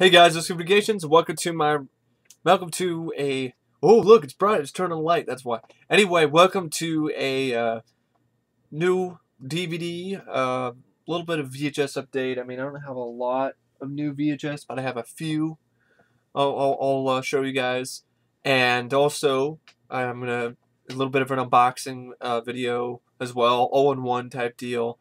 Hey guys, it's Communications. Welcome to a. Oh look, it's bright. It's turning light. That's why. Anyway, welcome to a new DVD. Little bit of VHS update. I mean, I don't have a lot of new VHS, but I have a few. I'll show you guys, and also I'm gonna a little bit of an unboxing video as well, all-in-one type deal.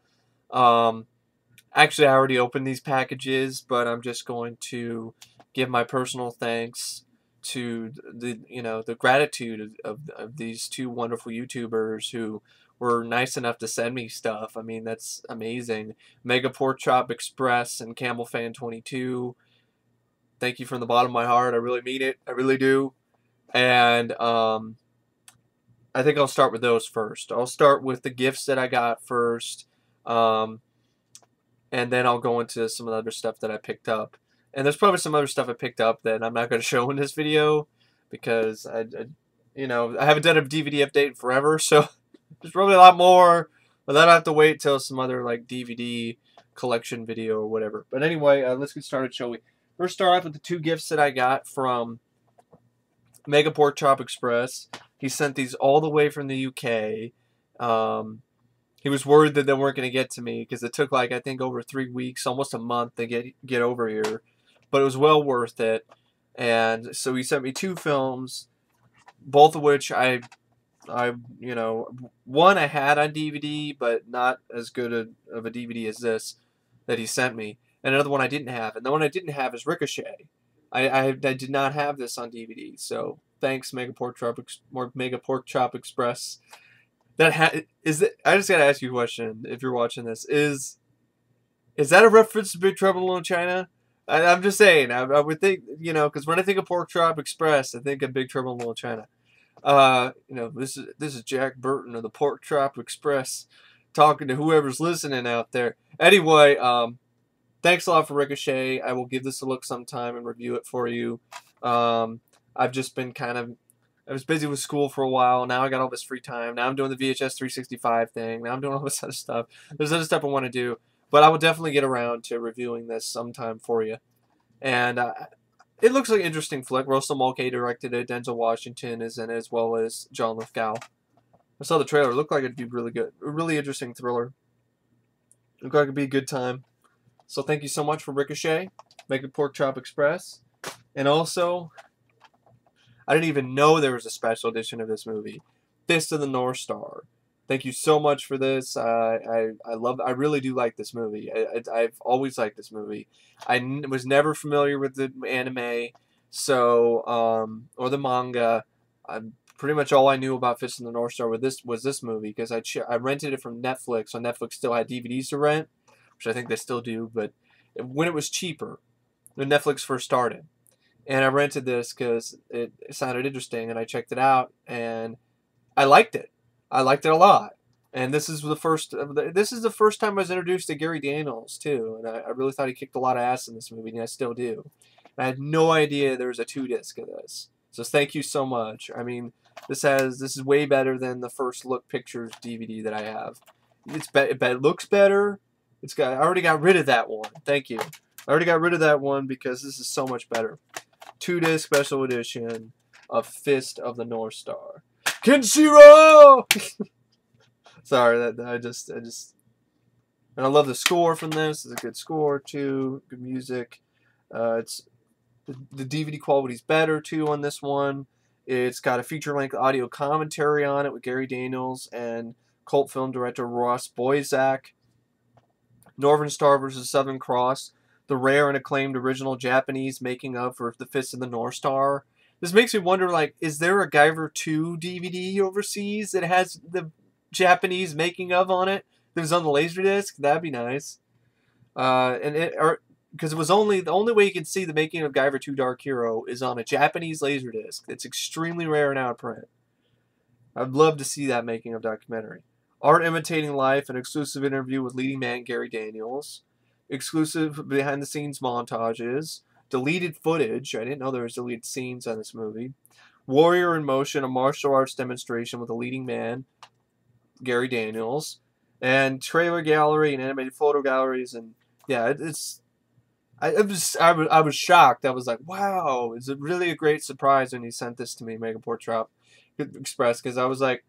Actually, I already opened these packages, but I'm just going to give my personal thanks to the gratitude of these two wonderful YouTubers who were nice enough to send me stuff. I mean, that's amazing. Mega Pork Chop Express and Camel Fan 22. Thank you from the bottom of my heart. I really mean it. I really do. And I think I'll start with those first. I'll start with the gifts that I got first. And then I'll go into some of the other stuff that I picked up. And there's probably some other stuff I picked up that I'm not going to show in this video because I haven't done a DVD update in forever, so there's probably a lot more, but then I have to wait till some other like DVD collection video or whatever. But anyway, let's get started, shall we? First, start off with the two gifts that I got from Mega Pork Chop Express. He sent these all the way from the UK. He was worried that they weren't going to get to me because it took like I think over 3 weeks, almost a month to get over here, but it was well worth it. And so he sent me two films, both of which one I had on DVD, but not as good of a DVD as this that he sent me. And another one I didn't have, and the one I didn't have is Ricochet. I did not have this on DVD, so thanks Mega Pork Chop Express. I just gotta ask you a question. If you're watching this, is that a reference to Big Trouble in Little China? I'm just saying. I would think, because when I think of Pork Chop Express, I think of Big Trouble in Little China. This is Jack Burton of the Pork Chop Express talking to whoever's listening out there. Anyway, thanks a lot for Ricochet. I will give this a look sometime and review it for you. I've just been I was busy with school for a while. Now I got all this free time. Now I'm doing the VHS 365 thing. Now I'm doing all this other stuff. There's other stuff I want to do. But I will definitely get around to reviewing this sometime for you. And it looks like an interesting flick. Russell Mulcahy directed it. Denzel Washington is in it, as well as John Lithgow. I saw the trailer. It looked like it'd be really good. A really interesting thriller. Looked like it'd be a good time. So thank you so much for Ricochet, Mega Pork Chop Express. And also, I didn't even know there was a special edition of this movie, Fist of the North Star. Thank you so much for this. I really do like this movie. I've always liked this movie. I was never familiar with the anime, so or the manga. Pretty much all I knew about Fist of the North Star was this movie because I rented it from Netflix. So Netflix still had DVDs to rent, which I think they still do, but when it was cheaper, when Netflix first started. And I rented this because it sounded interesting, and I checked it out, and I liked it. I liked it a lot. And this is the first time I was introduced to Gary Daniels too, and I really thought he kicked a lot of ass in this movie, and I still do. And I had no idea there was a 2-disc of this. So thank you so much. I mean, this is way better than the First Look Pictures DVD that I have. It looks better. I already got rid of that one. Thank you. I already got rid of that one because this is so much better. 2-disc special edition of Fist of the North Star. Kenshiro! Sorry, I just and I love the score from this. It's a good score too, good music. It's the DVD quality's better too on this one. It's got a feature-length audio commentary on it with Gary Daniels and cult film director Ross Boyzak. Northern Star vs. Southern Cross. The rare and acclaimed original Japanese making of for The Fist of the North Star. This makes me wonder, like, is there a Guyver 2 DVD overseas that has the Japanese making of on it that was on the Laserdisc? That'd be nice. Because it was the only way you can see the making of Guyver 2 Dark Hero is on a Japanese Laserdisc. It's extremely rare and out of print. I'd love to see that making of documentary. Art Imitating Life, an exclusive interview with leading man Gary Daniels. Exclusive behind-the-scenes montages, deleted footage. I didn't know there was deleted scenes on this movie. Warrior in Motion, a martial arts demonstration with the leading man, Gary Daniels, and trailer gallery and animated photo galleries. And yeah, I was shocked. I was like, wow, is it really a great surprise when he sent this to me, Megaport Drop Express? Because I was like,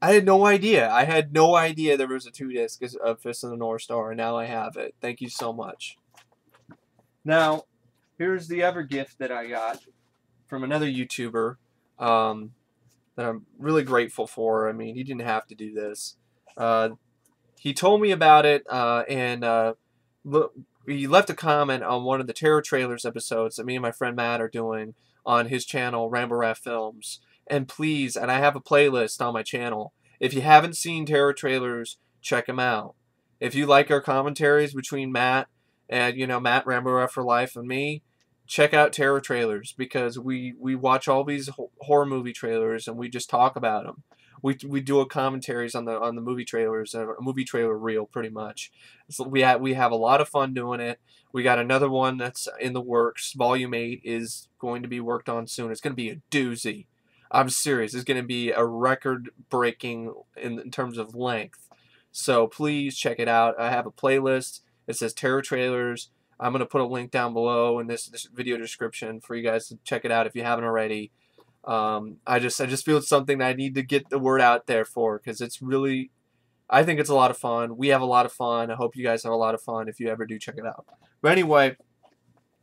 I had no idea. I had no idea there was a 2-disc of Fist of the North Star, and now I have it. Thank you so much. Now, here's the other gift that I got from another YouTuber that I'm really grateful for. I mean, he didn't have to do this. He told me about it, and he left a comment on one of the Terror Trailers episodes that me and my friend Matt are doing on his channel, Rambo Raff Films. And please, and I have a playlist on my channel. If you haven't seen Terror Trailers, check them out. If you like our commentaries between Matt and, Matt, Rambo Raff for Life, and me, check out Terror Trailers, because we watch all these horror movie trailers and we just talk about them. We do a commentaries on the movie trailers, a movie trailer reel, pretty much. So we have a lot of fun doing it. We got another one that's in the works. Volume 8 is going to be worked on soon. It's going to be a doozy. I'm serious. It's going to be a record-breaking in terms of length. So please check it out. I have a playlist. It says Terror Trailers. I'm going to put a link down below in this video description for you guys to check it out if you haven't already. I just feel it's something that I need to get the word out there for, because it's really, I think it's a lot of fun. We have a lot of fun. I hope you guys have a lot of fun if you ever do check it out. But anyway,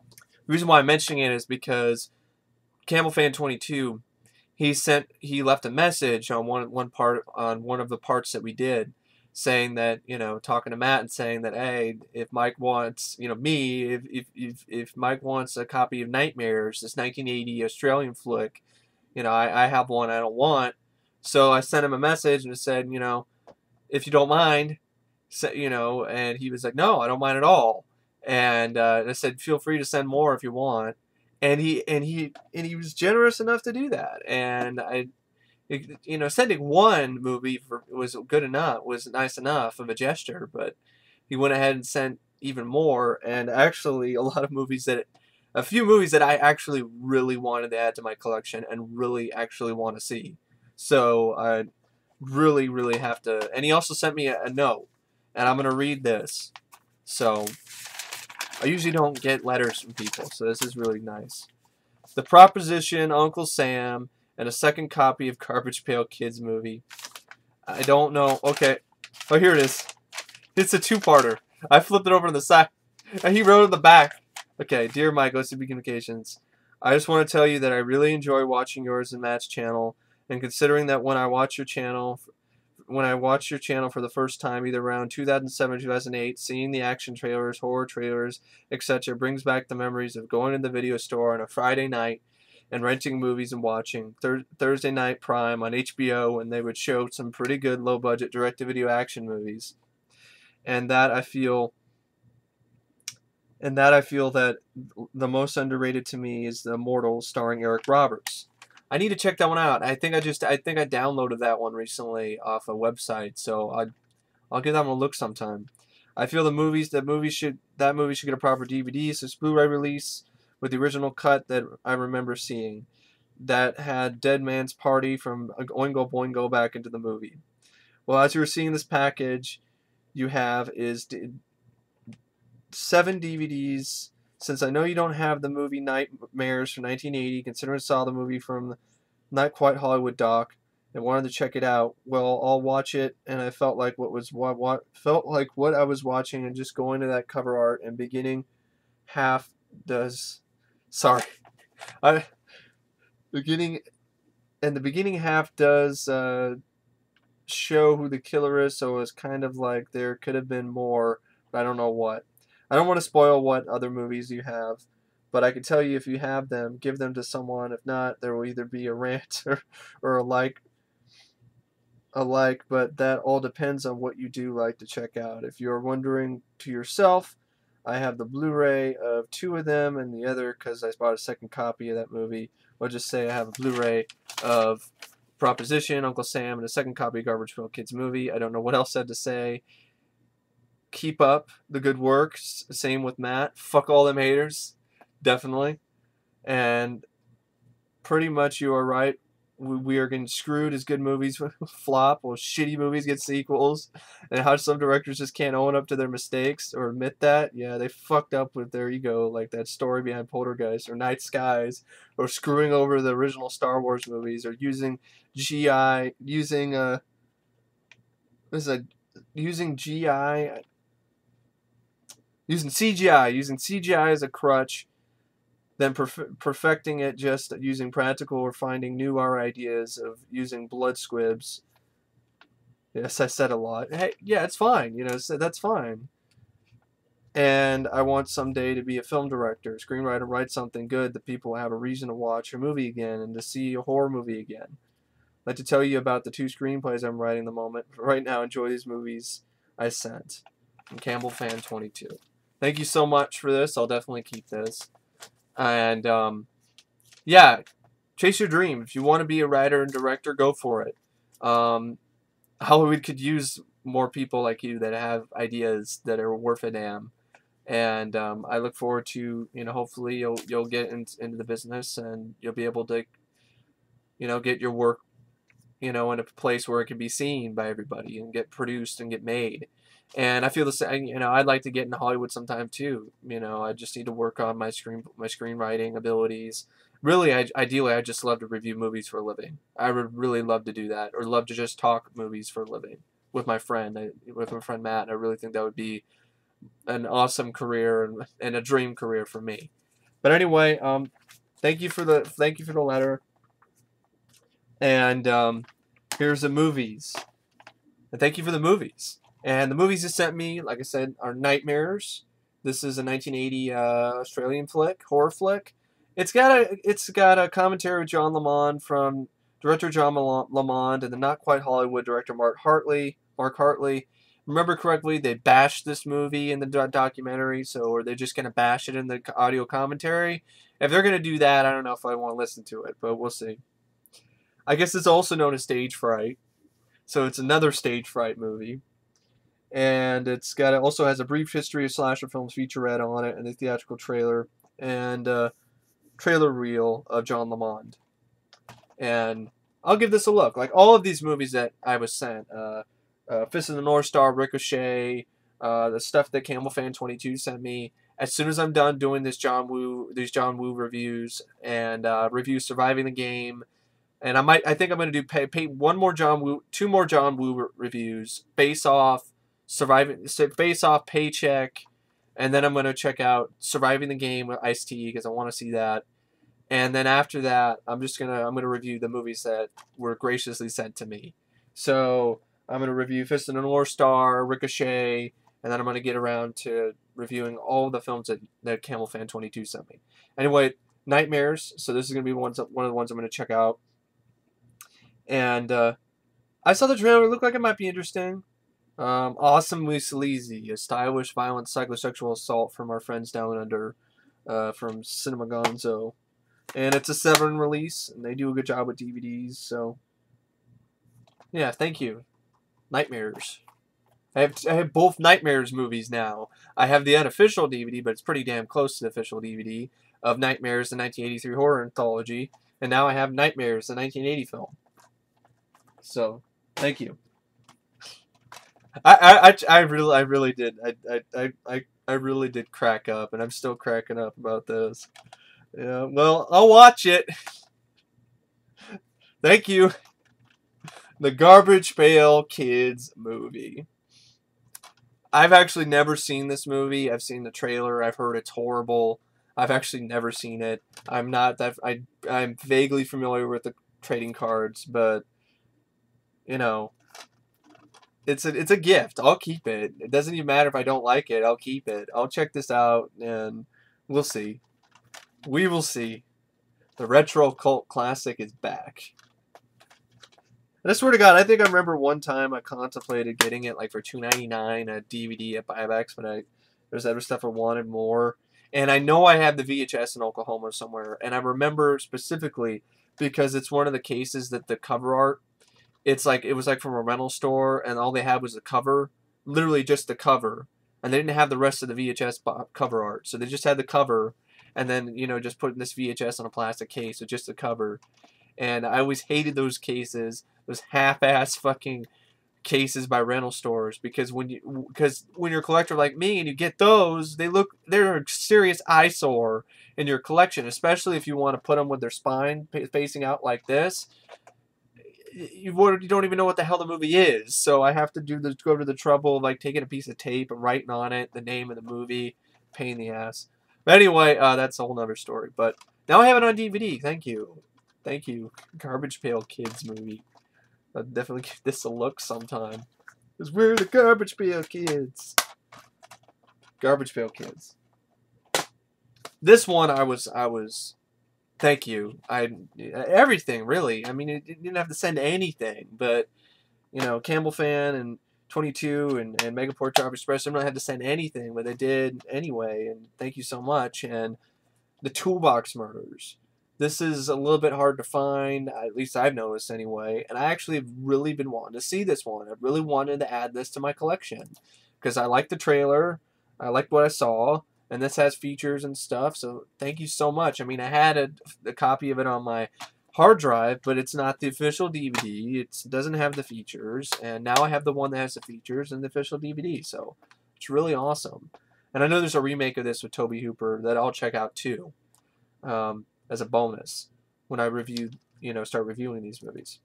the reason why I'm mentioning it is because CamelFan22, he left a message on one of the parts that we did, saying that, talking to Matt and saying that, hey, if Mike wants, if Mike wants a copy of Nightmares, this 1980 Australian flick, I have one I don't want. So I sent him a message and said, if you don't mind, and he was like, no, I don't mind at all. And I said, feel free to send more if you want. And he was generous enough to do that. And sending one movie was good enough, was nice enough of a gesture, but he went ahead and sent even more. And actually, a few movies that I actually really wanted to add to my collection and really actually want to see. So I really, really have to. And he also sent me a note, and I'm gonna read this. So I usually don't get letters from people, so this is really nice. The Proposition, Uncle Sam, and a second copy of Garbage Pail Kids movie. I don't know. Okay. Oh, here it is. It's a two-parter. I flipped it over to the side, and he wrote in the back. Okay, dear Mike, OCB Communications, I just want to tell you that I really enjoy watching yours and Matt's channel, and considering that when I watch your channel for the first time, either around 2007 or 2008, seeing the action trailers, horror trailers, etc., brings back the memories of going to the video store on a Friday night and renting movies and watching Thursday Night Prime on HBO, and they would show some pretty good low-budget direct-to-video action movies. And that I feel that the most underrated to me is The Immortals, starring Eric Roberts. I need to check that one out. I think I downloaded that one recently off a website, so I'll give that one a look sometime. I feel that movie should get a proper DVD, so it's Blu-ray release with the original cut that I remember seeing, that had Dead Man's Party from Oingo Boingo back into the movie. Well, as you were seeing this package, you have 7 DVDs. Since I know you don't have the movie Nightmares from 1980, considering I saw the movie from Not Quite Hollywood doc and wanted to check it out, well, I'll watch it. And I felt like what I was watching, and just going to that cover art and beginning half does. Sorry, the beginning half does show who the killer is. So it's kind of like there could have been more, but I don't know what. I don't want to spoil what other movies you have, but I can tell you if you have them, give them to someone. If not, there will either be a rant or a like, but that all depends on what you do like to check out. If you're wondering to yourself, I have the Blu-ray of 2 of them, and the other, because I bought a second copy of that movie, I'll just say I have a Blu-ray of Proposition, Uncle Sam, and a second copy of Garbage Pail Kids movie. I don't know what else I had to say. Keep up the good work. Same with Matt. Fuck all them haters. Definitely. And pretty much you are right we are getting screwed as good movies flop or shitty movies get sequels, and how some directors just can't own up to their mistakes or admit that. Yeah, they fucked up with their ego, like that story behind Poltergeist or Night Skies, or screwing over the original Star Wars movies, or using GI, using what is that? Using GI, using CGI as a crutch, then perfecting it just using practical or finding newer ideas of using blood squibs. Yes, I said a lot. Hey, yeah, it's fine. You know, so that's fine. And I want someday to be a film director, screenwriter, write something good that people have a reason to watch a movie again and to see a horror movie again. I'd like to tell you about the 2 screenplays I'm writing at the moment. Right now, enjoy these movies I sent. From Campbell Fan 22. Thank you so much for this. I'll definitely keep this. And yeah, chase your dream. If you want to be a writer and director, go for it. Hollywood could use more people like you that have ideas that are worth a damn. And I look forward to, you know, hopefully you'll get into the business and you'll be able to, you know, get your work, you know, in a place where it can be seen by everybody and get produced and get made. And I feel the same. You know, I'd like to get into Hollywood sometime too. You know, I just need to work on my screenwriting abilities. Really, ideally, I just love to review movies for a living. I would really love to do that, or love to just talk movies for a living with my friend, Matt. And I really think that would be an awesome career and a dream career for me. But anyway, thank you for the letter. And here's the movies. And thank you for the movies. And the movies you sent me, like I said, are Nightmares. This is a 1980 Australian flick, horror flick. It's got a commentary with John Lamond from director John Lamond and the Not Quite Hollywood director Mark Hartley. Remember correctly, they bashed this movie in the documentary, so are they just going to bash it in the audio commentary? If they're going to do that, I don't know if I want to listen to it, but we'll see. I guess it's also known as stage fright, so it's another stage fright movie. And it also has a brief history of slasher films featurette on it, and a theatrical trailer, and trailer reel of John Lamond. And I'll give this a look. Like all of these movies that I was sent, Fist of the North Star, Ricochet, the stuff that Campbell Fan 22 sent me. As soon as I'm done doing these John Woo reviews and review Surviving the Game, and I think I'm going to do pay two more John Woo reviews, Face Off, Paycheck, and then I'm going to check out Surviving the Game with Ice-T because I want to see that. And then after that, I'm gonna review the movies that were graciously sent to me. So I'm gonna review Fist of the North Star, Ricochet, and then I'm gonna get around to reviewing all the films that Camel Fan 22 sent me. Anyway, Nightmares. So this is gonna be one of the ones I'm gonna check out. And I saw the trailer. It looked like it might be interesting. Awesomely sleazy, a stylish, violent psychosexual assault from our friends down under, from Cinema Gonzo. And it's a 7 release, and they do a good job with DVDs, so yeah, thank you. Nightmares. I have both Nightmares movies now. I have the unofficial DVD, but it's pretty damn close to the official DVD of Nightmares, the 1983 horror anthology, and now I have Nightmares, the 1980 film. So, thank you. I really did. I really did crack up, and I'm still cracking up about this. Yeah, well, I'll watch it. Thank you. The Garbage Pail Kids movie. I've actually never seen this movie. I've seen the trailer. I've heard it's horrible. I've actually never seen it. I'm vaguely familiar with the trading cards, but you know, it's a gift. I'll keep it. It doesn't even matter if I don't like it. I'll keep it. I'll check this out, and we'll see. We will see. The retro cult classic is back. And I swear to God, I think I remember one time I contemplated getting it like for $2.99 a DVD at Buybacks, but there's other stuff I wanted more. And I know I have the VHS in Oklahoma somewhere, and I remember specifically because it's one of the cases that the cover art, it was like from a rental store, and all they had was the cover, literally just the cover, and they didn't have the rest of the VHS cover art, so they just had the cover. And then, just putting this VHS on a plastic case with just the cover. And I always hated those cases, those half-ass fucking cases by rental stores, because when you're a collector like me and you get those, they're a serious eyesore in your collection, especially if you want to put them with their spine facing out like this. You don't even know what the hell the movie is, so I have to go to the trouble of like taking a piece of tape and writing on it the name of the movie. Pain in the ass. But anyway, that's a whole nother story. But now I have it on DVD. Thank you, Garbage Pail Kids movie. I'll definitely give this a look sometime, because we're the Garbage Pail Kids. Garbage Pail Kids. This one I was. Thank you. Everything really. I mean, it didn't have to send anything, but you know, Campbell Fan and 22 and Megaport Drive Express didn't really have to send anything, but they did anyway. And thank you so much. And the Toolbox Murders. This is a little bit hard to find, at least I've noticed anyway. And I actually have really been wanting to see this one. I really wanted to add this to my collection because I liked the trailer. I liked what I saw. And this has features and stuff, so thank you so much. I mean, I had a copy of it on my hard drive, but it's not the official DVD. It doesn't have the features, and now I have the one that has the features and the official DVD, so it's really awesome. And I know there's a remake of this with Tobe Hooper that I'll check out too, as a bonus when I start reviewing these movies.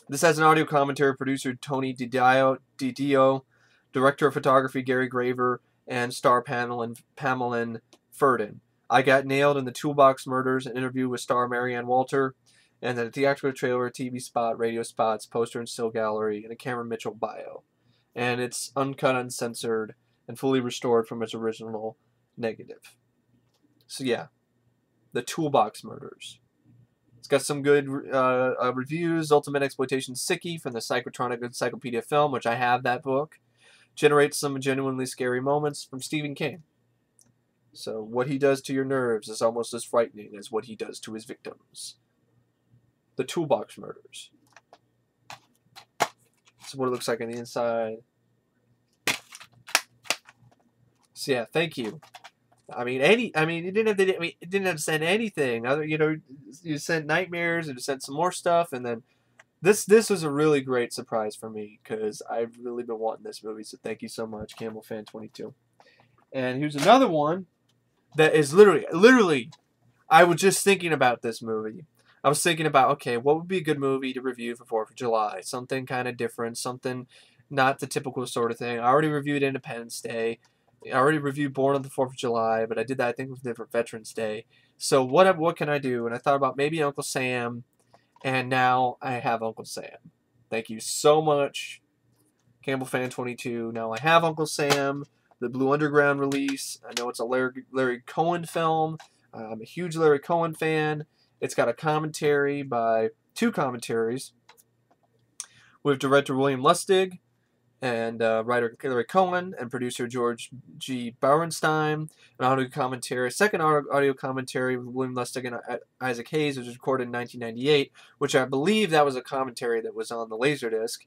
This has an audio commentary, producer Tony DiDio, director of photography Gary Graver, and star Pamela Ferdin. I Got Nailed in the Toolbox Murders, an interview with star Marianne Walter, and then a theatrical trailer, a TV spot, radio spots, poster and still gallery, and a Cameron Mitchell bio. And it's uncut, uncensored, and fully restored from its original negative. So yeah, the Toolbox Murders. It's got some good reviews. Ultimate Exploitation Sickie from the Psychotronic Encyclopedia Film, which I have that book. Generates some genuinely scary moments from Stephen King. So what he does to your nerves is almost as frightening as what he does to his victims. The Toolbox Murders. This is what it looks like on the inside. So yeah, thank you. I mean, it didn't have to send anything. You sent nightmares, and you sent some more stuff, and then This was a really great surprise for me because I've really been wanting this movie, so thank you so much, Campbell Fan 22. And here's another one that is literally, I was just thinking about this movie. I was thinking about, okay, what would be a good movie to review for 4th of July? Something kind of different, something not the typical sort of thing. I already reviewed Independence Day. I already reviewed Born on the 4th of July, but I did that, I think, with different Veterans Day. So what can I do? And I thought about maybe Uncle Sam. And now I have Uncle Sam. Thank you so much, Campbell Fan 22. Now I have Uncle Sam, the Blue Underground release. I know it's a Larry Cohen film. I'm a huge Larry Cohen fan. It's got a commentary by two commentaries with director William Lustig and writer Larry Cohen and producer George G. Bauernstein. An audio commentary, second audio commentary with William Lustig and Isaac Hayes, which was recorded in 1998, which I believe that was a commentary that was on the Laserdisc,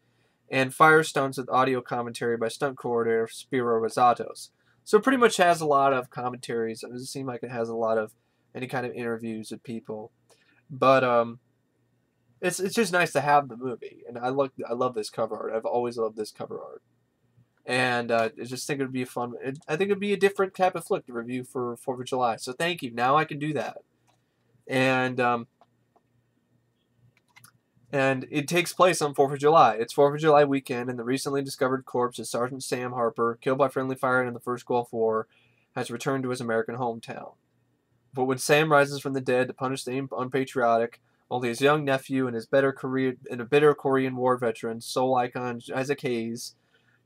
and Fire Stunts with audio commentary by stunt coordinator Spiro Rosatos. So it pretty much has a lot of commentaries. It doesn't seem like it has a lot of any kind of interviews with people, but it's just nice to have the movie, and I love this cover art. I've always loved this cover art, and I just think it would be fun. I think it'd be a different type of flick to review for 4th of July. So thank you. Now I can do that, and it takes place on 4th of July. It's 4th of July weekend, and the recently discovered corpse of Sergeant Sam Harper, killed by friendly fire in the First Gulf War, has returned to his American hometown. But when Sam rises from the dead to punish the unpatriotic, only his young nephew and a bitter Korean War veteran, soul icon Isaac Hayes,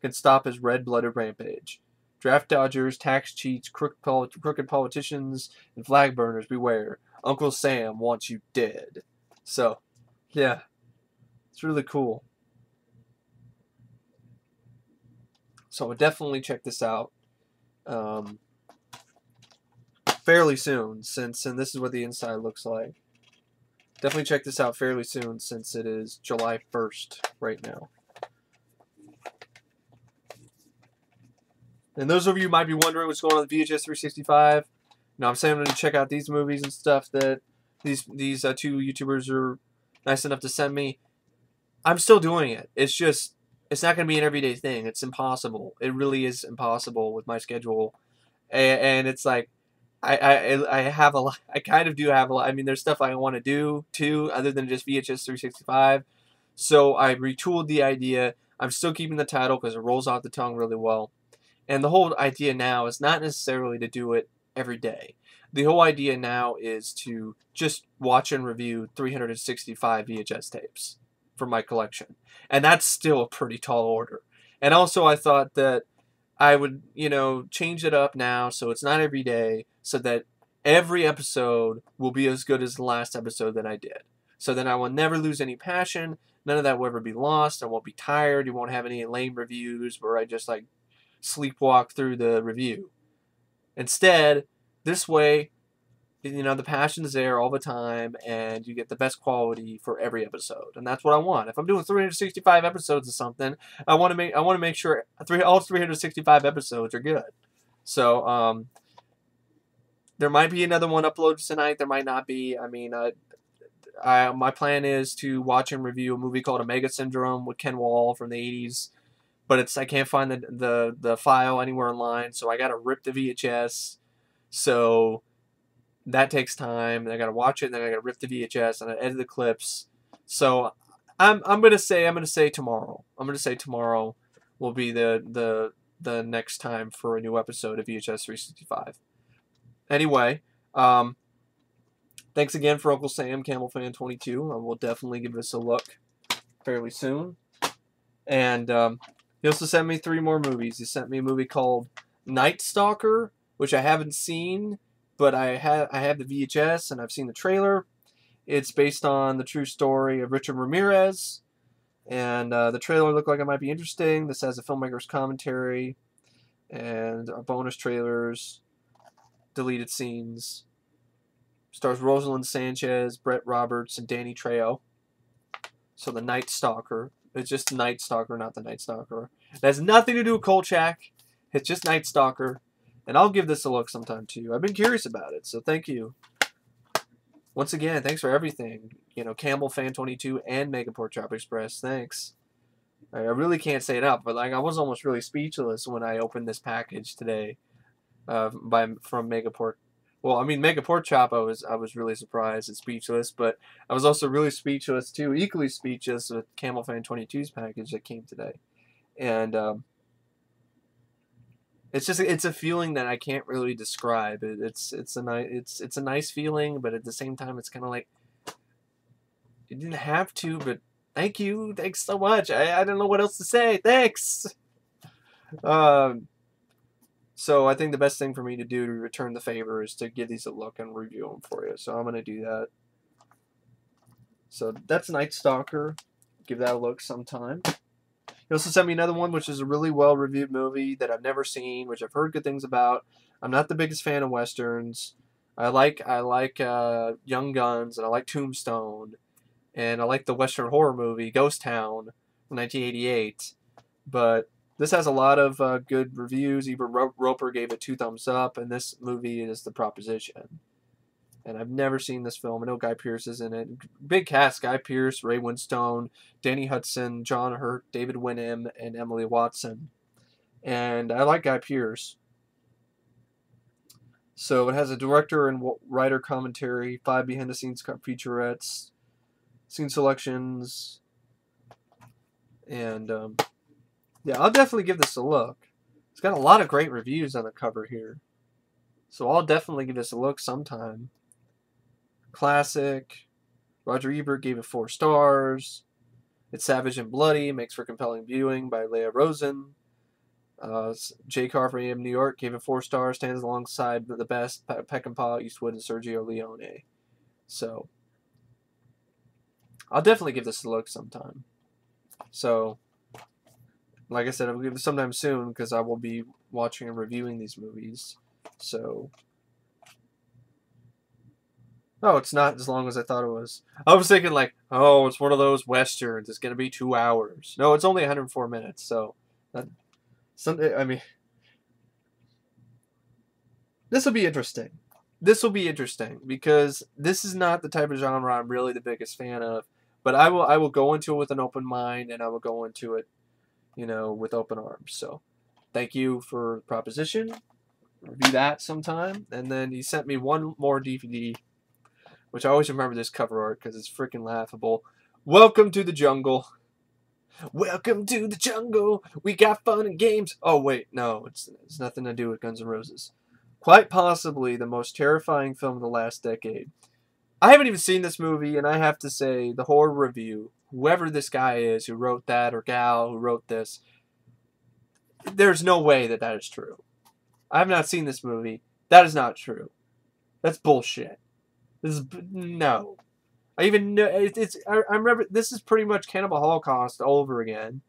can stop his red-blooded rampage. Draft dodgers, tax cheats, crooked politicians, and flag burners, beware. Uncle Sam wants you dead. So, yeah, it's really cool. So definitely check this out fairly soon, and this is what the inside looks like. Definitely check this out fairly soon, since it is July 1st right now. And those of you might be wondering what's going on with VHS 365. Now I'm saying I'm going to check out these movies and stuff that these two YouTubers are nice enough to send me. I'm still doing it. It's just it's not going to be an everyday thing. It's impossible. It really is impossible with my schedule, and it's like I have a lot. I kind of do have a lot. I mean, there's stuff I want to do too, other than just VHS 365. So I retooled the idea. I'm still keeping the title because it rolls off the tongue really well. And the whole idea now is not necessarily to do it every day. The whole idea now is to just watch and review 365 VHS tapes for my collection. And that's still a pretty tall order. And also I thought that I would, change it up now so it's not every day, so that every episode will be as good as the last episode that I did. So then I will never lose any passion. None of that will ever be lost. I won't be tired. You won't have any lame reviews where I just like sleepwalk through the review. Instead, this way, the passion's there all the time, and you get the best quality for every episode, and that's what I want. If I'm doing 365 episodes of something, I want to make sure all 365 episodes are good. So there might be another one uploaded tonight. There might not be. I mean, my plan is to watch and review a movie called Omega Syndrome with Ken Wall from the 80s. But I can't find the file anywhere online, so I gotta rip the VHS. So that takes time. And I gotta watch it, and then I gotta rip the VHS and I edit the clips. So I'm gonna say tomorrow. I'm gonna say tomorrow will be the next time for a new episode of VHS 365. Anyway, thanks again for Uncle Sam, Camel Fan 22. I will definitely give this a look fairly soon. And he also sent me 3 more movies. He sent me a movie called Night Stalker, which I haven't seen, but I have the VHS and I've seen the trailer. It's based on the true story of Richard Ramirez, and the trailer looked like it might be interesting. This has a filmmaker's commentary and bonus trailers, deleted scenes. Stars Rosalind Sanchez, Brett Roberts, and Danny Trejo. So the Night Stalker. It's just Night Stalker, not the Night Stalker. It has nothing to do with Kolchak. It's just Night Stalker. And I'll give this a look sometime too. I've been curious about it, so thank you. Once again, thanks for everything. Campbell Fan 22 and Megaport Chop Express. Thanks. I really can't say it up, but I was almost really speechless when I opened this package today from Megaport. Well, I mean, Megaport Chop, I was really surprised and speechless, but I was also really speechless too, equally speechless with Camel Fan 22's package that came today. And it's a feeling that I can't really describe. It's a nice feeling, but at the same time, it's kind of like you didn't have to, but thank you, thanks so much. I don't know what else to say. Thanks. So I think the best thing for me to do to return the favor is to give these a look and review them for you. So I'm going to do that. So that's Night Stalker. Give that a look sometime. He also sent me another one, which is a really well-reviewed movie that I've never seen, which I've heard good things about. I'm not the biggest fan of Westerns. I like Young Guns, and I like Tombstone. And I like the Western horror movie Ghost Town from 1988. But this has a lot of good reviews. Even Roper gave it 2 thumbs up, and this movie is The Proposition. And I've never seen this film. I know Guy Pearce is in it. Big cast: Guy Pearce, Ray Winstone, Danny Hudson, John Hurt, David Winham, and Emily Watson. And I like Guy Pearce. So it has a director and writer commentary, 5 behind-the-scenes featurettes, scene selections, and yeah, I'll definitely give this a look. It's got a lot of great reviews on the cover here, so I'll definitely give this a look sometime. Classic. Roger Ebert gave it 4 stars. It's savage and bloody, makes for compelling viewing by Leah Rosen. J. Carr from AM New York gave it 4 stars, stands alongside the best, Peckinpah, Eastwood, and Sergio Leone. So I'll definitely give this a look sometime. So, like I said, I'll give it sometime soon because I will be watching and reviewing these movies. So, oh, it's not as long as I thought it was. I was thinking like, oh, it's one of those westerns. It's gonna be 2 hours. No, it's only 104 minutes. So, I mean, this will be interesting. this will be interesting because this is not the type of genre I'm really the biggest fan of. But I will go into it with an open mind, and I will go into it, with open arms. So, thank you for the proposition. Review that sometime. And then he sent me one more DVD, which I always remember this cover art because it's freaking laughable. Welcome to the jungle. Welcome to the jungle. We got fun and games. Oh wait, no, it's nothing to do with Guns N' Roses. Quite possibly the most terrifying film of the last decade. I haven't even seen this movie, and I have to say, the horror review, whoever this guy is who wrote that, or gal who wrote this, there's no way that that is true. I have not seen this movie. That is not true. That's bullshit. No. I even know, I remember, this is pretty much Cannibal Holocaust all over again.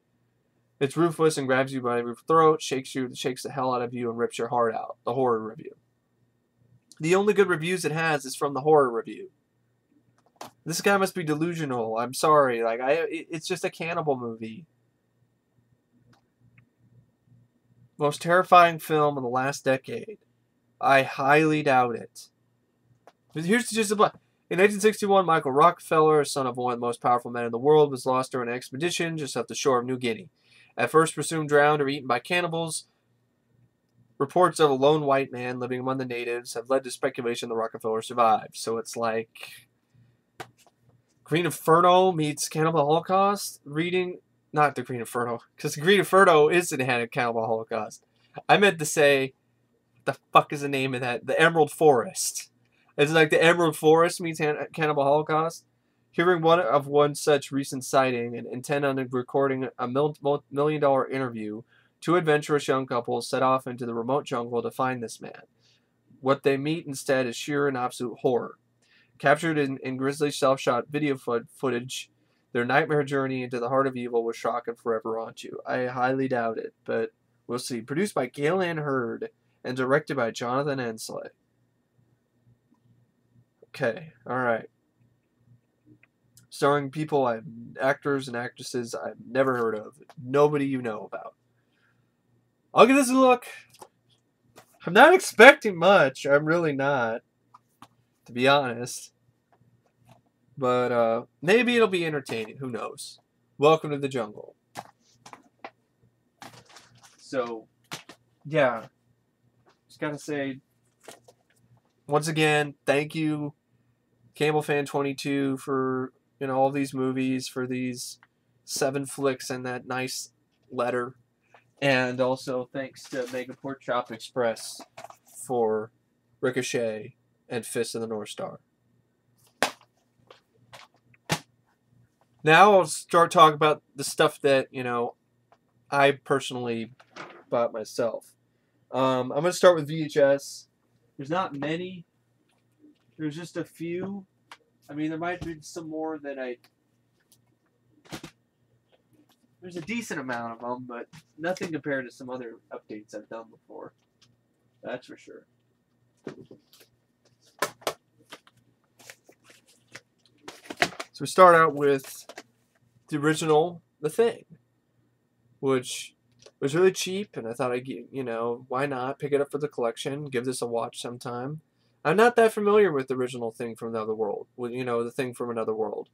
It's ruthless and grabs you by your throat, shakes the hell out of you, and rips your heart out. The horror review. The only good reviews it has is from the horror review. This guy must be delusional. I'm sorry. It's just a cannibal movie. Most terrifying film of the last decade. I highly doubt it. But here's just a blunt. In 1961, Michael Rockefeller, son of one of the most powerful men in the world, was lost during an expedition just off the shore of New Guinea. At first presumed drowned or eaten by cannibals, reports of a lone white man living among the natives have led to speculation that Rockefeller survived. So it's like Green Inferno meets Cannibal Holocaust. Not the Green Inferno, because the Green Inferno is in a Cannibal Holocaust. I meant to say, what the fuck is the name of that? The Emerald Forest. It's like the Emerald Forest meets Cannibal Holocaust. Hearing one such recent sighting and intent on recording a $1 million interview, two adventurous young couples set off into the remote jungle to find this man. What they meet instead is sheer and absolute horror. Captured in grisly self-shot video footage, their nightmare journey into the heart of evil will shock and forever haunt you. I highly doubt it, but we'll see. Produced by Gail Ann Hurd and directed by Jonathan Ensley. Okay, alright. Starring actors and actresses I've never heard of. Nobody you know about. I'll give this a look. I'm not expecting much. I'm really not, to be honest. But maybe it'll be entertaining. Who knows? Welcome to the jungle. So, yeah. Just gotta say, once again, thank you, CampbellFan22, for all these movies, for these 7 flicks and that nice letter. And also thanks to Mega Pork Chop Express for Ricochet and Fist of the North Star. Now I'll start talking about the stuff that, I personally bought myself. I'm going to start with VHS. There's not many. There's just a few. I mean, there might be some more that There's a decent amount of them, but nothing compared to some other updates I've done before. That's for sure. So we start out with the original The Thing, which was really cheap, and I thought why not pick it up for the collection, give this a watch sometime. I'm not that familiar with the original Thing from Another World, The Thing from Another World.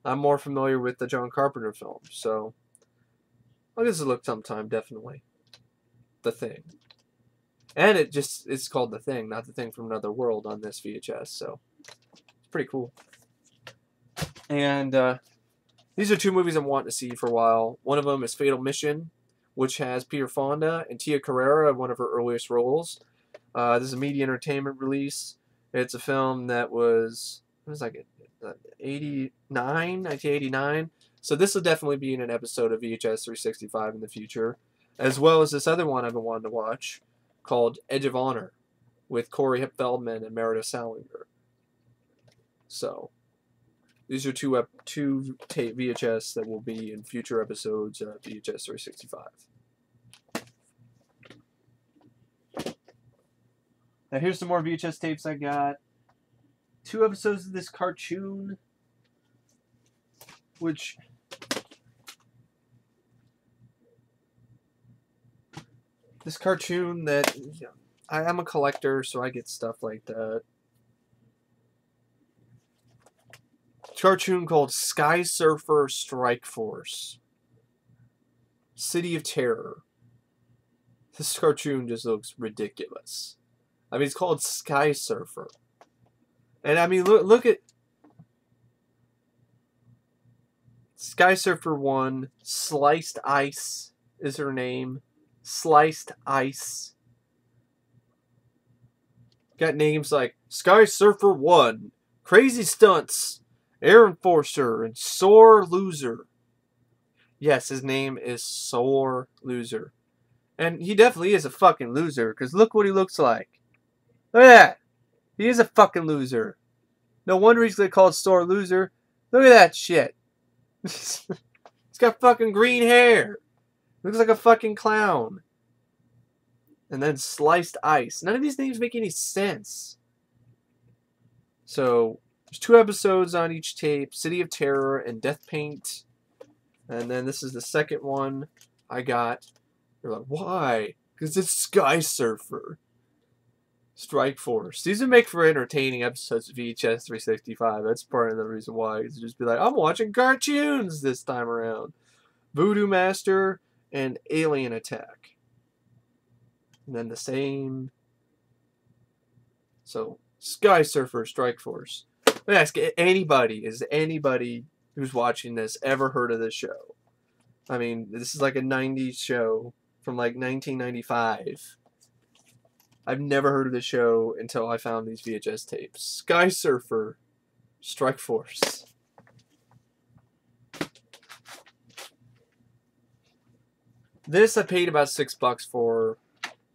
I'm more familiar with the John Carpenter film, so I'll give this a look sometime, definitely. The Thing. And it's called The Thing, not The Thing from Another World on this VHS, so it's pretty cool. And these are 2 movies I'm wanting to see for a while. One of them is Fatal Mission, which has Peter Fonda and Tia Carrere in one of her earliest roles. This is a media entertainment release. It's a film that was 1989. So this will definitely be in an episode of VHS 365 in the future, as well as this other one I've been wanting to watch called Edge of Honor with Corey Feldman and Meredith Salinger. So these are two tape VHS that will be in future episodes of VHS 365. Now here's some more VHS tapes I got. 2 episodes of this cartoon, which that I'm a collector, so I get stuff like that. cartoon called Sky Surfer Strike Force. City of Terror. This cartoon just looks ridiculous. I mean, it's called Sky Surfer. And I mean, look at Sky Surfer 1. Sliced Ice is her name. Sliced Ice. Got names like Sky Surfer 1, Crazy Stunts, Air Enforcer, and Sore Loser. Yes, his name is Sore Loser. And he definitely is a fucking loser, because look what he looks like. Look at that. He is a fucking loser. No wonder he's called Sore Loser. Look at that shit. He's got fucking green hair. Looks like a fucking clown. And then Sliced Ice. None of these names make any sense. So, there's 2 episodes on each tape. City of Terror and Death Paint. And then this is the second one I got. You're like, why? Because it's Sky Surfer. Strike Force. These would make for entertaining episodes of VHS 365. That's part of the reason why. It's just be like, I'm watching cartoons this time around. Voodoo Master and Alien Attack. And then the same. So, Sky Surfer Strike Force. Let me ask anybody, is anybody who's watching this ever heard of this show? I mean, this is like a 90s show from like 1995. I've never heard of this show until I found these VHS tapes. Sky Surfer Strike Force. This I paid about $6 for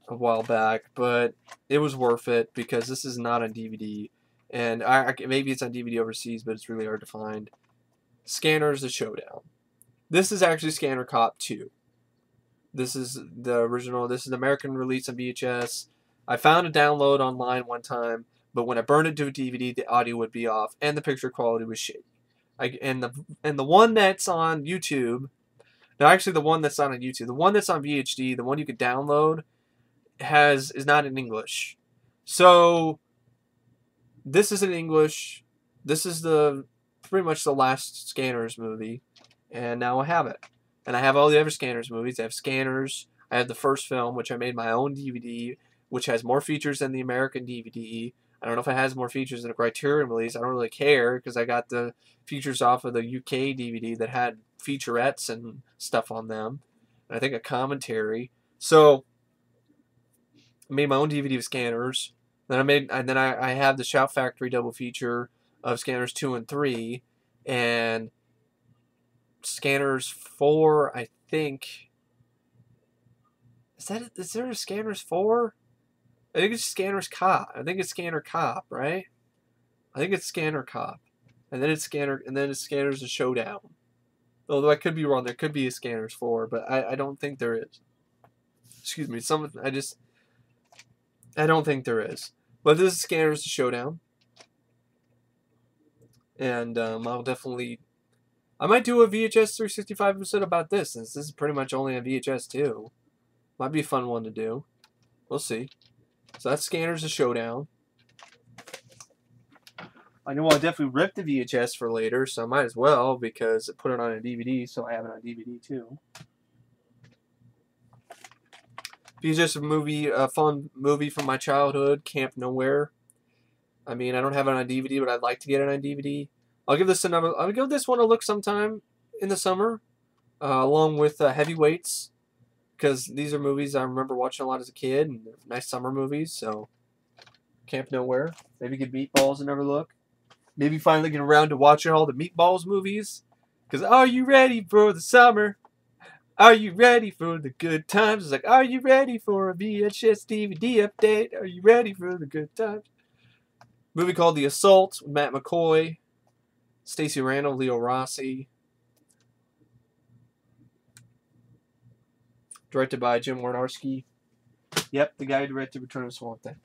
a while back, but it was worth it because this is not on DVD, and maybe it's on DVD overseas, but it's really hard to find. Scanners: The Showdown. This is actually Scanner Cop 2. This is the original. This is the American release on VHS. I found a download online one time, but when I burned it to a DVD, the audio would be off and the picture quality was shitty. And the one that's on YouTube, no, actually the one that's not on YouTube, the one that's on VHD, the one you could download, is not in English. So this is in English. This is pretty much the last Scanners movie, and now I have it. And I have all the other Scanners movies. I have Scanners. I have the first film, which I made my own DVD, which has more features than the American DVD. I don't know if it has more features than a Criterion release. I don't really care because I got the features off of the UK DVD that had featurettes and stuff on them. And I think a commentary. So I made my own DVD of Scanners. Then I have the Shout Factory double feature of Scanners 2 and 3, and Scanners 4. I think is there a Scanners 4? I think it's Scanners Cop. I think it's Scanner Cop, right? I think it's Scanner Cop, and then it's Scanners: The Showdown. Although I could be wrong, there could be a Scanners 4, but I don't think there is. Excuse me, I don't think there is. But this is Scanners: The Showdown. And I might do a VHS 365 episode about this, since this is pretty much only on VHS too. Might be a fun one to do. We'll see. So that's Scanners: The Showdown. I know I'll definitely rip the VHS for later, so I might as well, because I put it on a DVD, so I have it on DVD too. VHS a fun movie from my childhood, Camp Nowhere. I mean, I don't have it on DVD, but I'd like to get it on DVD. I'll give this one a look sometime in the summer, along with Heavyweights, because these are movies I remember watching a lot as a kid, and they're nice summer movies. So, Camp Nowhere. Maybe give Meatballs another look. Maybe finally get around to watching all the Meatballs movies. Because are you ready for the summer? Are you ready for the good times? It's like, are you ready for a VHS DVD update? Are you ready for the good times? Movie called The Assault with Matt McCoy, Stacey Randall, Leo Rossi. Directed by Jim Warnarski. Yep, the guy who directed Return of the Swamp Thing.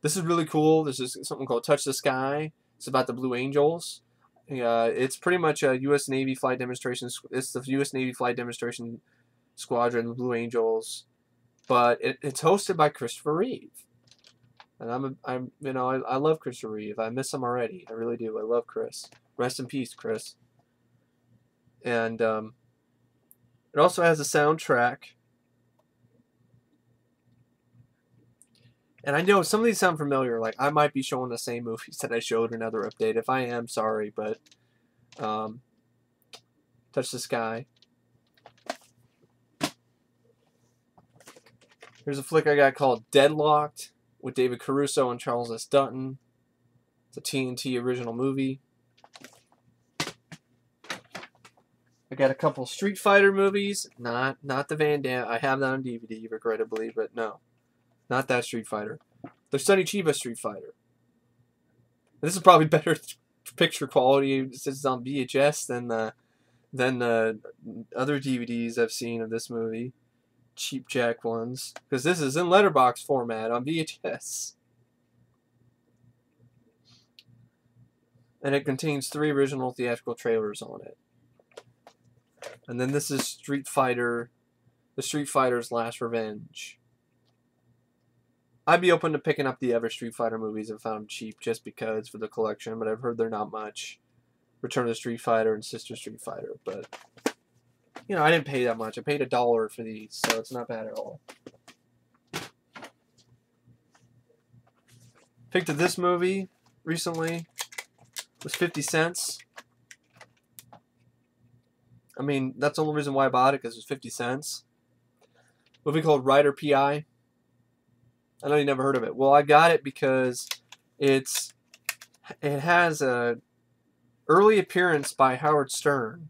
This is really cool. This is something called Touch the Sky. It's about the Blue Angels. It's pretty much a U.S. Navy flight demonstration. It's the U.S. Navy flight demonstration squadron, the Blue Angels, but it's hosted by Christopher Reeve. And I love Christopher Reeve. I miss him already. I really do. I love Chris. Rest in peace, Chris. And it also has a soundtrack. And I know some of these sound familiar. Like, I might be showing the same movies that I showed in another update. If I am, sorry, but Touch the Sky. Here's a flick I got called Deadlocked with David Caruso and Charles S. Dutton. It's a TNT original movie. I got a couple Street Fighter movies. Not the Van Damme. I have that on DVD, regrettably, but no. Not that Street Fighter. The Sonny Chiba Street Fighter. This is probably better picture quality since it's on VHS than the other DVDs I've seen of this movie. Cheap jack ones. Because this is in letterbox format on VHS. And it contains 3 original theatrical trailers on it. And then this is Street Fighter, the Street Fighter's Last Revenge. I'd be open to picking up the other Street Fighter movies if I found them cheap just because for the collection, but I've heard they're not much. Return of the Street Fighter and Sister Street Fighter, but you know, I didn't pay that much. I paid $1 for these, so it's not bad at all. Picked up this movie recently. It was 50 cents. I mean, that's the only reason why I bought it, because it was 50 cents. A movie called Rider P.I. I know you never heard of it. Well, I got it because it has a early appearance by Howard Stern.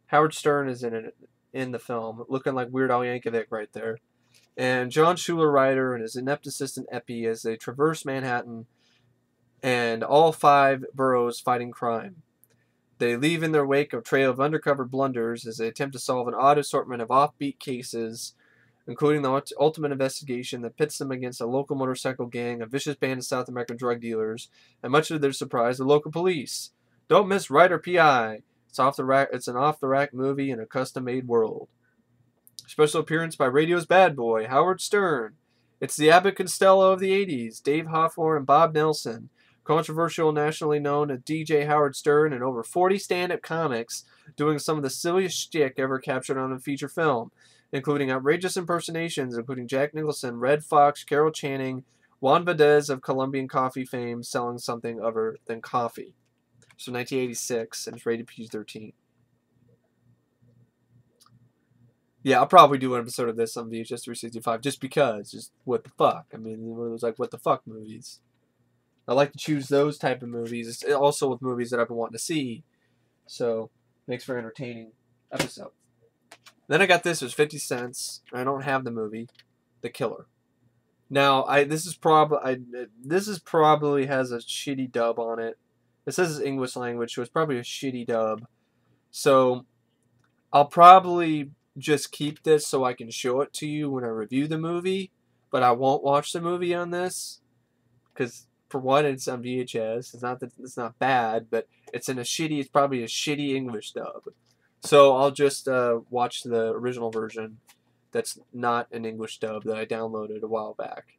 Howard Stern is in the film, looking like Weird Al Yankovic right there. And John Schuler Ryder and his inept assistant Epi as they traverse Manhattan and all 5 boroughs fighting crime. They leave in their wake a trail of undercover blunders as they attempt to solve an odd assortment of offbeat cases, including the ultimate investigation that pits them against a local motorcycle gang, a vicious band of South American drug dealers, and much to their surprise, the local police. Don't miss Rider P.I. It's an off-the-rack movie in a custom-made world. Special appearance by radio's bad boy, Howard Stern. It's the Abbott Costello of the 80s, Dave Hawthorne and Bob Nelson. Controversial, nationally known as DJ Howard Stern, and over 40 stand-up comics doing some of the silliest shtick ever captured on a feature film, including outrageous impersonations, including Jack Nicholson, Red Fox, Carol Channing, Juan Valdez of Colombian coffee fame, selling something other than coffee. So 1986, and it's rated PG-13. Yeah, I'll probably do an episode of this on VHS 365, just because, just what the fuck. I mean, one of those like what the fuck movies. I like to choose those type of movies. It's also with movies that I've been wanting to see, so makes for an entertaining episode. Then I got this. It was 50 cents. I don't have the movie, The Killer. Now, this is probably has a shitty dub on it. It says it's English language, so it's probably a shitty dub. So I'll probably just keep this so I can show it to you when I review the movie, but I won't watch the movie on this because, for one, it's on VHS. It's not that it's not bad, but it's probably a shitty English dub. So I'll just watch the original version that's not an English dub that I downloaded a while back.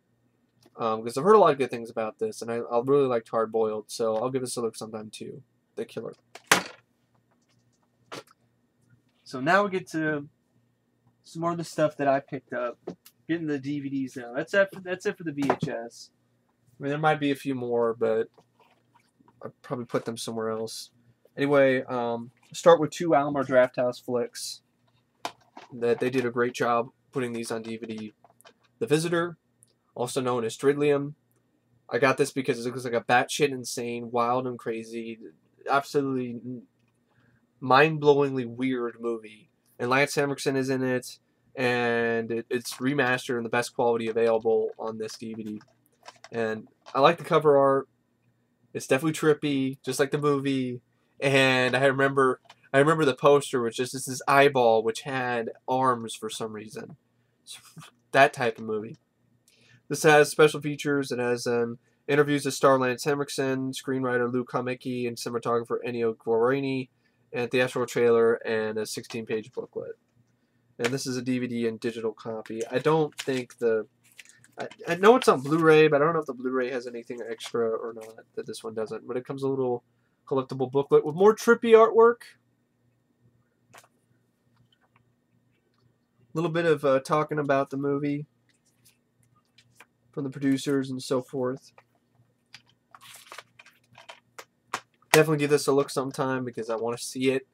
Because I've heard a lot of good things about this, and I really liked Hard Boiled, so I'll give this a look sometime too. The Killer. So now we get to some more of the stuff that I picked up. Getting the DVDs now. That's it for the VHS. I mean, there might be a few more, but I'll probably put them somewhere else. Anyway, start with 2 Alamo Drafthouse flicks that they did a great job putting these on DVD. The Visitor, also known as Stridlium. I got this because it looks like a batshit insane, wild and crazy, absolutely mind-blowingly weird movie. And Lance Henriksen is in it, and it's remastered in the best quality available on this DVD. And I like the cover art. It's definitely trippy, just like the movie. And I remember the poster, which is just this eyeball which had arms for some reason. That type of movie. This has special features. It has interviews with star Lance Henriksen, screenwriter Lou Komicki, and cinematographer Ennio Guarini, and a theatrical trailer, and a 16-page booklet. And this is a DVD and digital copy. I don't think I know it's on Blu Ray, but I don't know if the Blu Ray has anything extra or not that this one doesn't. But it comes a little collectible booklet with more trippy artwork. A little bit of talking about the movie from the producers and so forth. Definitely give this a look sometime because I want to see it.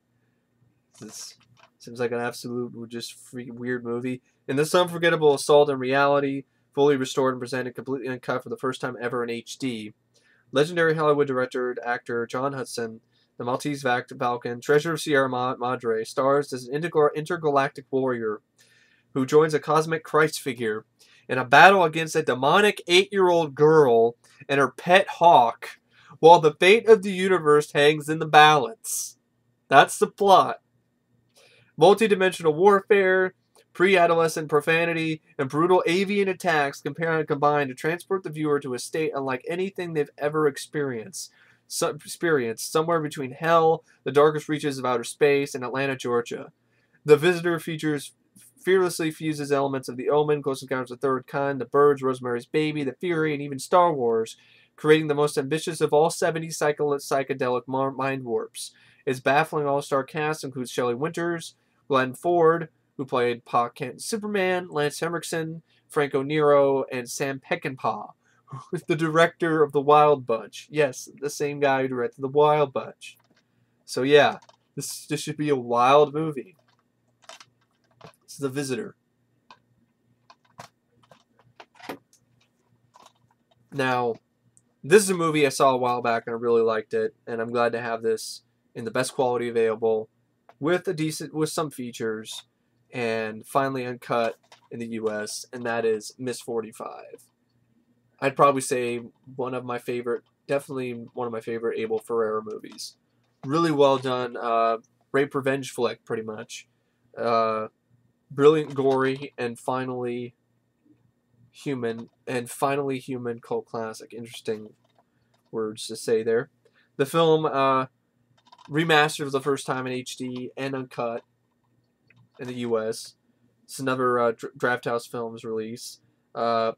This seems like an absolute just freaking weird movie. In this unforgettable assault on reality, fully restored and presented completely uncut for the first time ever in HD, legendary Hollywood director and actor John Hudson, the Maltese Falcon, treasure of Sierra Madre, stars as an intergalactic warrior who joins a cosmic Christ figure in a battle against a demonic 8-year-old girl and her pet hawk, while the fate of the universe hangs in the balance. That's the plot. Multi-dimensional warfare, pre-adolescent profanity, and brutal avian attacks combine to transport the viewer to a state unlike anything they've ever experienced. Somewhere between hell, the darkest reaches of outer space, and Atlanta, Georgia. The Visitor fearlessly fuses elements of The Omen, Close Encounters of the Third Kind, The Birds, Rosemary's Baby, The Fury, and even Star Wars, creating the most ambitious of all 70s psychedelic mind warps. Its baffling all-star cast includes Shelley Winters, Glenn Ford, who played Pa Kent Superman, Lance Henriksen, Franco Nero, and Sam Peckinpah, who is the director of The Wild Bunch. Yes, the same guy who directed The Wild Bunch. So yeah, this should be a wild movie. It's The Visitor. Now, this is a movie I saw a while back and I really liked it, and I'm glad to have this in the best quality available, with some features, and finally uncut in the U.S., and that is Miss 45. I'd probably say definitely one of my favorite Abel Ferrara movies. Really well done, rape revenge flick, pretty much. Brilliant, gory, and finally human cult classic. Interesting words to say there. The film remastered for the first time in HD and uncut in the U.S. It's another Draft House Films release. It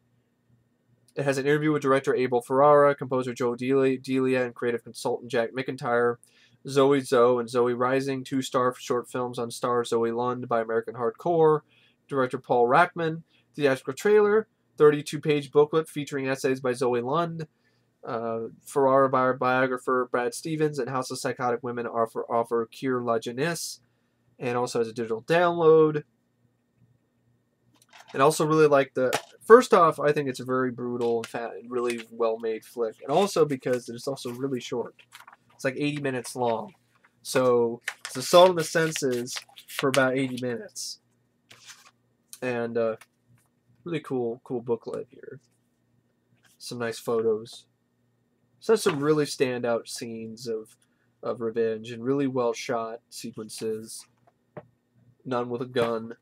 has an interview with director Abel Ferrara, composer Joe Delia, and creative consultant Jack McIntyre. Zoe and Zoe Rising, 2-star short films on star Zoe Lund by American Hardcore, director Paul Rackman, theatrical trailer, 32-page booklet featuring essays by Zoe Lund, Ferrara biographer Brad Stevens, and House of Psychotic Women offer Cure La Jeunesse, and also has a digital download. And also really like first off, I think it's a very brutal and really well-made flick, and also because it's also really short. It's like 80 minutes long. So it's assault on the senses for about 80 minutes. And really cool booklet here. Some nice photos. So that's some really standout scenes of revenge and really well shot sequences. None with a gun.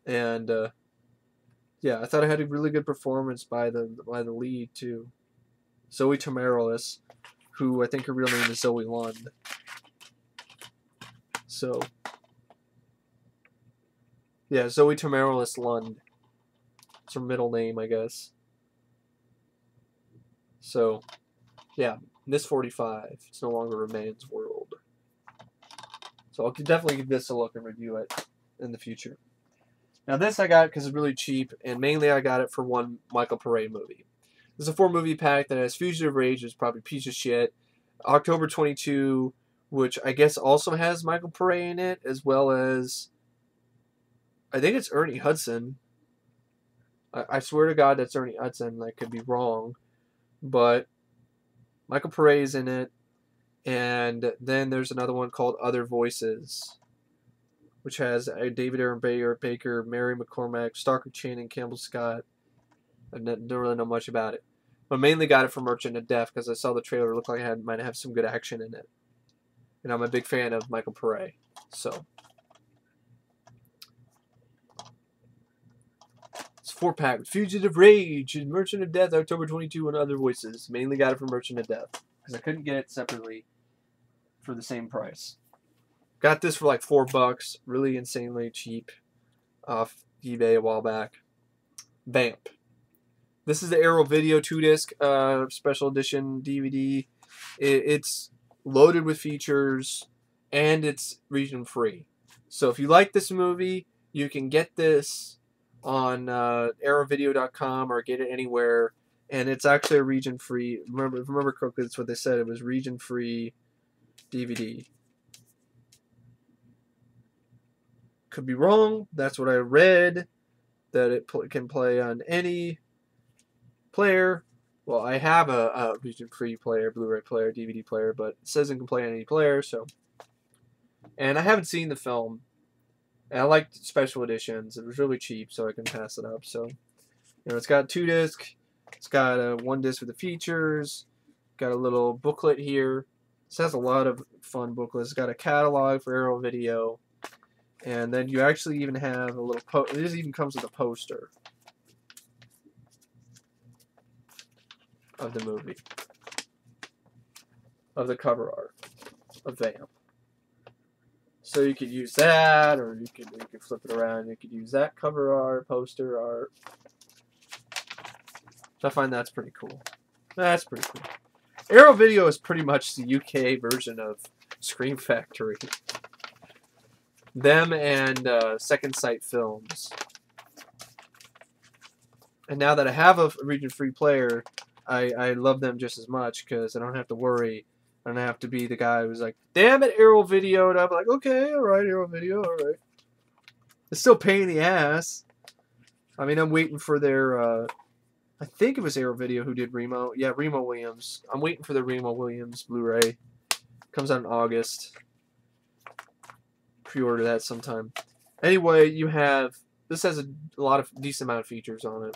And yeah, I thought I had a really good performance by the lead too. Zoe Tomarelis, who I think her real name is Zoe Lund. So, yeah, Zoe Tomarelis Lund. It's her middle name, I guess. So, yeah, Miss 45. It's no longer a man's world. So I'll definitely give this a look and review it in the future. Now this I got because it's really cheap, and mainly I got it for one Michael Paré movie. This is a 4-movie pack that has Fugitive Rage, which is probably a piece of shit. October 22, which I guess also has Michael Paré in it, as well as, I think it's Ernie Hudson. I swear to God that's Ernie Hudson. I could be wrong. But Michael Paré is in it. And then there's another one called Other Voices, which has David Aaron Baker, Mary McCormack, Stalker Channing, Campbell Scott. I don't really know much about it. But mainly got it from Merchant of Death because I saw the trailer. It looked like it might have some good action in it. And I'm a big fan of Michael Paré. So, it's a 4-pack. Fugitive Rage and Merchant of Death, October 22, and Other Voices. Mainly got it from Merchant of Death because I couldn't get it separately for the same price. Got this for like $4. Really insanely cheap off eBay a while back. Vamp. This is the Arrow Video 2-disc special edition DVD. It's loaded with features, and it's region free. So if you like this movie, you can get this on arrowvideo.com or get it anywhere, and it's actually a region free. Remember correctly, that's what they said. It was region free DVD. Could be wrong. That's what I read. That it can play on any player. Well, I have a region-free player, Blu Ray player, DVD player, but it says it can play on any player. So, and I haven't seen the film, and I liked special editions. It was really cheap, so I can pass it up. So, it's got 2 discs. It's got 1 disc with the features. Got a little booklet here. This has a lot of fun booklets. It's got a catalog for Arrow Video. And then you actually even have a little this even comes with a poster of the movie, of the cover art of Vamp. So you could use that, or you could flip it around. You could use that cover art, poster art. So I find that's pretty cool. That's pretty cool. Arrow Video is pretty much the UK version of Scream Factory. Them and Second Sight Films. And now that I have a region-free player, I love them just as much because I don't have to worry. I don't have to be the guy who's like, damn it, Arrow Video. And I'm like, okay, all right, Arrow Video, all right. It's still a pain in the ass. I mean, I'm waiting for their, I think it was Arrow Video who did Remo. Yeah, Remo Williams. I'm waiting for the Remo Williams Blu Ray. Comes out in August. Pre-order that sometime. Anyway, you have, this has a lot of decent amount of features on it.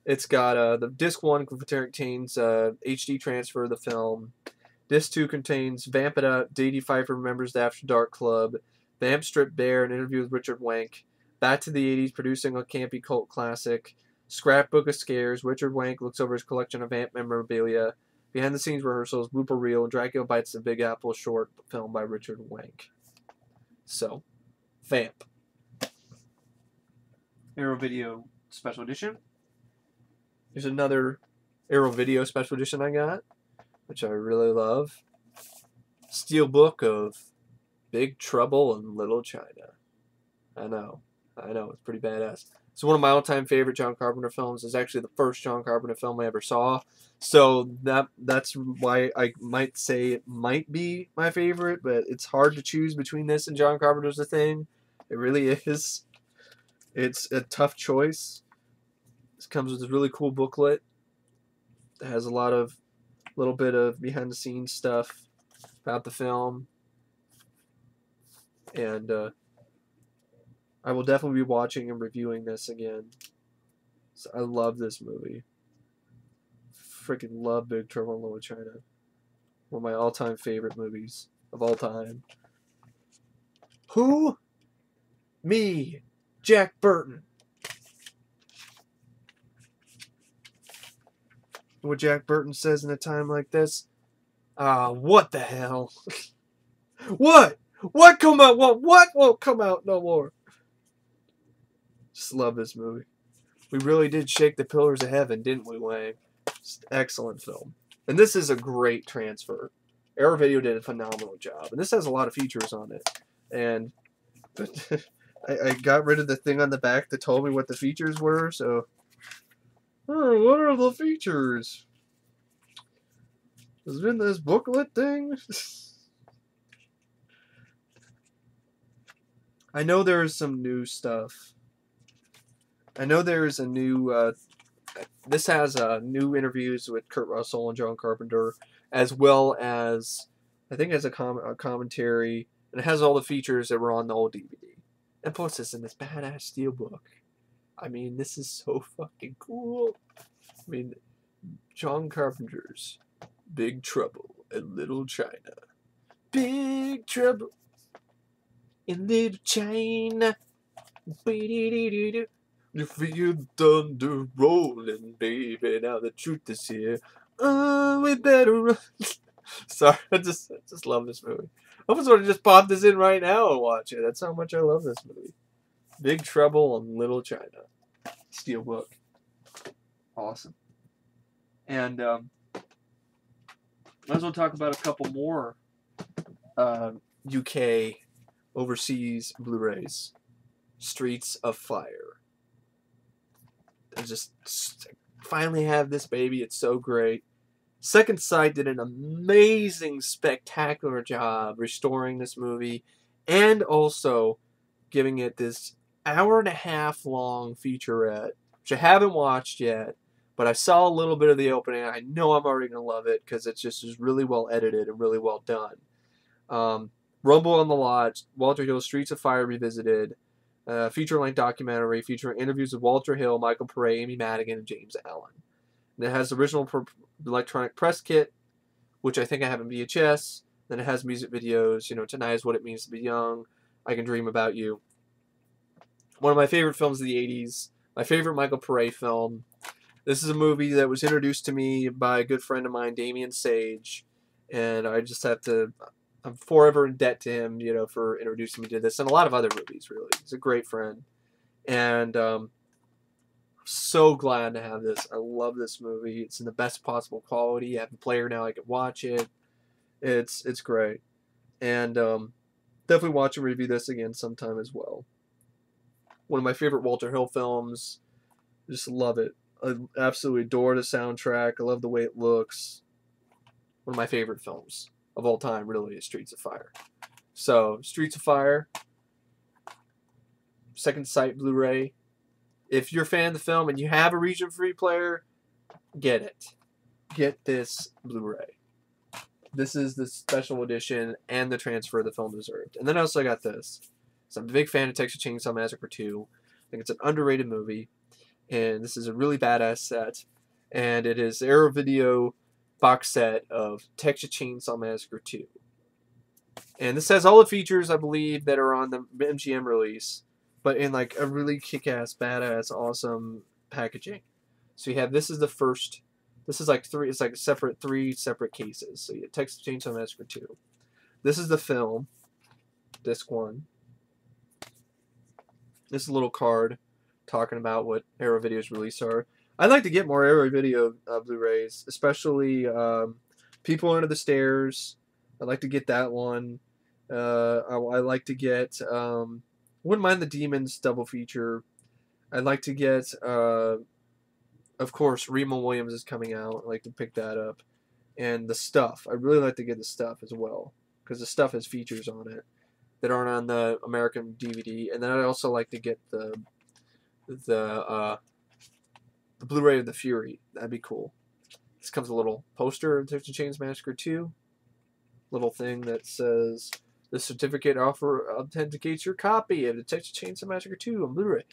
It's got the disc 1 contains HD transfer of the film. Disc 2 contains Vamp It Up, D.D. Pfeiffer Remembers the After Dark Club, Vamp Stripped Bare, an interview with Richard Wank, Back to the 80s, producing a campy cult classic, Scrapbook of Scares, Richard Wank looks over his collection of Vamp memorabilia, behind the scenes rehearsals, blooper reel, and Dracula Bites the Big Apple short film by Richard Wank. So, Vamp. Arrow Video Special Edition. There's another Arrow Video Special Edition I got, which I really love. Steelbook of Big Trouble in Little China. I know, it's pretty badass. It's one of my all-time favorite John Carpenter films. It's actually the first John Carpenter film I ever saw. So that's why I might say it might be my favorite, but it's hard to choose between this and John Carpenter's The Thing. It really is. It's a tough choice. This comes with a really cool booklet. It has a little bit of behind-the-scenes stuff about the film. And I will definitely be watching and reviewing this again. So I love this movie. Freaking love Big Trouble in Little China. One of my all-time favorite movies of all time. Who? Me. Jack Burton. What Jack Burton says in a time like this? What the hell? What? What come out? What won't come out no more? Just love this movie. We really did shake the pillars of heaven, didn't we, Wayne? Just excellent film. And this is a great transfer. Arrow Video did a phenomenal job. And this has a lot of features on it. And I got rid of the thing on the back that told me what the features were, so... Oh, what are the features? Is it in this booklet thing? I know there's some new stuff. I know there's a new... this has new interviews with Kurt Russell and John Carpenter, as well as, I think it has a commentary, and it has all the features that were on the old DVD. And plus it's in this badass steelbook. I mean, this is so fucking cool. I mean, John Carpenter's Big Trouble in Little China. Big Trouble in Little China. You feel the thunder rolling, baby. Now the truth is here. Oh, we better run. Sorry, I just love this movie. I almost want to just pop this in right now and watch it. That's how much I love this movie. Big Trouble in Little China. Steelbook. Awesome. And might as well talk about a couple more UK overseas Blu-rays. Streets of Fire. I just finally have this baby. It's so great. Second Sight did an amazing, spectacular job restoring this movie and also giving it this hour-and-a-half long featurette, which I haven't watched yet, but I saw a little bit of the opening. I know I'm already going to love it because it's just really well edited and really well done. Rumble on the Lot, Walter Hill, Streets of Fire Revisited, feature-length documentary featuring interviews with Walter Hill, Michael Pare, Amy Madigan, and James Allen. And it has the original electronic press kit, which I think I have in VHS. Then it has music videos, Tonight Is What It Means to Be Young, I Can Dream About You. One of my favorite films of the 80s, my favorite Michael Pare film. This is a movie that was introduced to me by a good friend of mine, Damien Sage, and I just I'm forever in debt to him, for introducing me to this and a lot of other movies, really. He's a great friend. And so glad to have this. I love this movie. It's in the best possible quality. I have a player now. I can watch it. It's great. And definitely watch and review this again sometime as well. One of my favorite Walter Hill films. Just love it. I absolutely adore the soundtrack. I love the way it looks. One of my favorite films of all time, really, is Streets of Fire. So, Streets of Fire, Second Sight Blu-ray. If you're a fan of the film and you have a region-free player, get it. Get this Blu-ray. This is the special edition and the transfer the film deserved. And then I also got this. So I'm a big fan of Texas Chainsaw Massacre 2. I think it's an underrated movie. And this is a really badass set. And it is the Arrow Video box set of Texas Chainsaw Massacre 2. And this has all the features, I believe, that are on the MGM release, but in like a really kick-ass, badass, awesome packaging. So you have, this is the first, this is like three, it's like three separate cases. So you have Texas Chainsaw Massacre 2. This is the film, disc 1. This is a little card talking about what Arrow Video's release are. I'd like to get more Arrow Video Blu-rays, especially People Under the Stairs. I'd like to get that one. I like to get, wouldn't mind the Demons double feature. I'd like to get, of course, Remo Williams is coming out. I'd like to pick that up. And The Stuff. I'd really like to get The Stuff as well, because The Stuff has features on it that aren't on the American DVD. And then I'd also like to get the Blu-ray of The Fury. That'd be cool. This comes with a little poster of Texas Chainsaw Massacre 2. Little thing that says, "The certificate offer authenticates your copy of the Texas Chainsaw Massacre 2 on Blu-ray."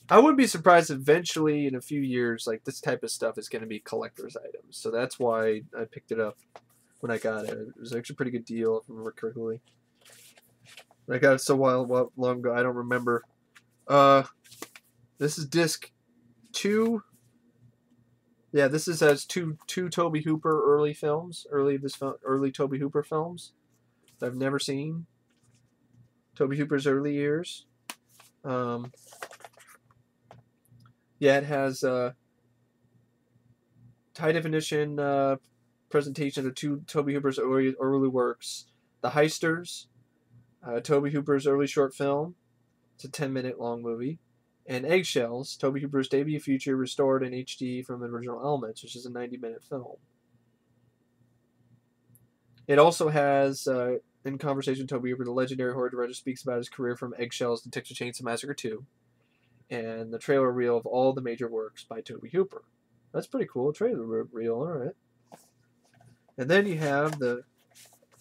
I wouldn't be surprised eventually in a few years, like, this type of stuff is going to be collector's items. So that's why I picked it up when I got it. It was actually a pretty good deal, if I remember correctly. I got it so long ago, I don't remember. This is disc 2. Yeah, this has two Tobe Hooper early films, early Tobe Hooper films that I've never seen. Tobe Hooper's early years. Yeah, it has high definition presentation of two Tobe Hooper's early works: The Heisters, Tobe Hooper's early short film. It's a 10-minute long movie. And Eggshells, Tobe Hooper's debut feature restored in HD from the original Elements, which is a 90-minute film. It also has, in conversation with Tobe Hooper, the legendary horror director speaks about his career from Eggshells to Texas Chainsaw Massacre 2, and the trailer reel of all the major works by Tobe Hooper. That's pretty cool, trailer reel, alright. And then you have the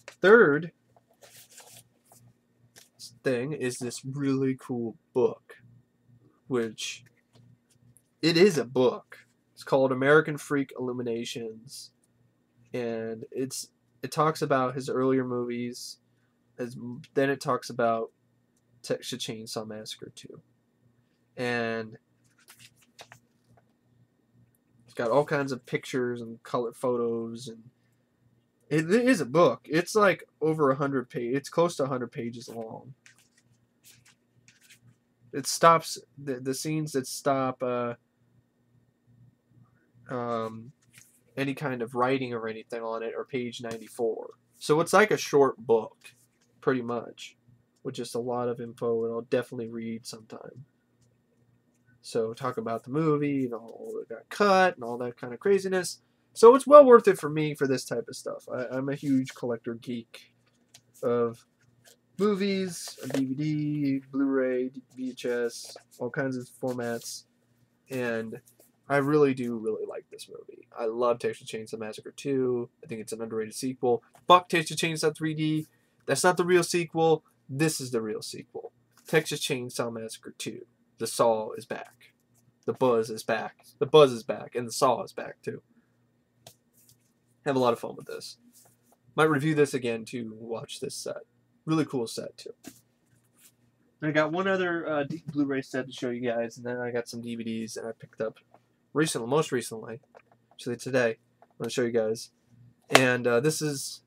third thing, is this really cool book. Which, it is a book. It's called American Freak Illuminations, and it talks about his earlier movies. Then it talks about Texas Chainsaw Massacre 2, and it's got all kinds of pictures and color photos, and it is a book. It's like over 100 pages. It's close to 100 pages long. It stops the scenes that stop any kind of writing or anything on it, or page 94. So it's like a short book, pretty much, with just a lot of info, and I'll definitely read sometime. So talk about the movie and all that got cut and all that kind of craziness. So it's well worth it for me for this type of stuff. I'm a huge collector geek of movies, DVD, Blu Ray, VHS, all kinds of formats. And I really do like this movie. I love Texas Chainsaw Massacre 2. I think it's an underrated sequel. Fuck Texas Chainsaw 3D. That's not the real sequel. This is the real sequel. Texas Chainsaw Massacre 2. The Saw is back. The Buzz is back. The Buzz is back. And the Saw is back, too. Have a lot of fun with this. Might review this again to watch this set. Really cool set, too. I got one other Blu Ray set to show you guys, and then I got some DVDs that I picked up most recently, actually today. I'm going to show you guys. And this is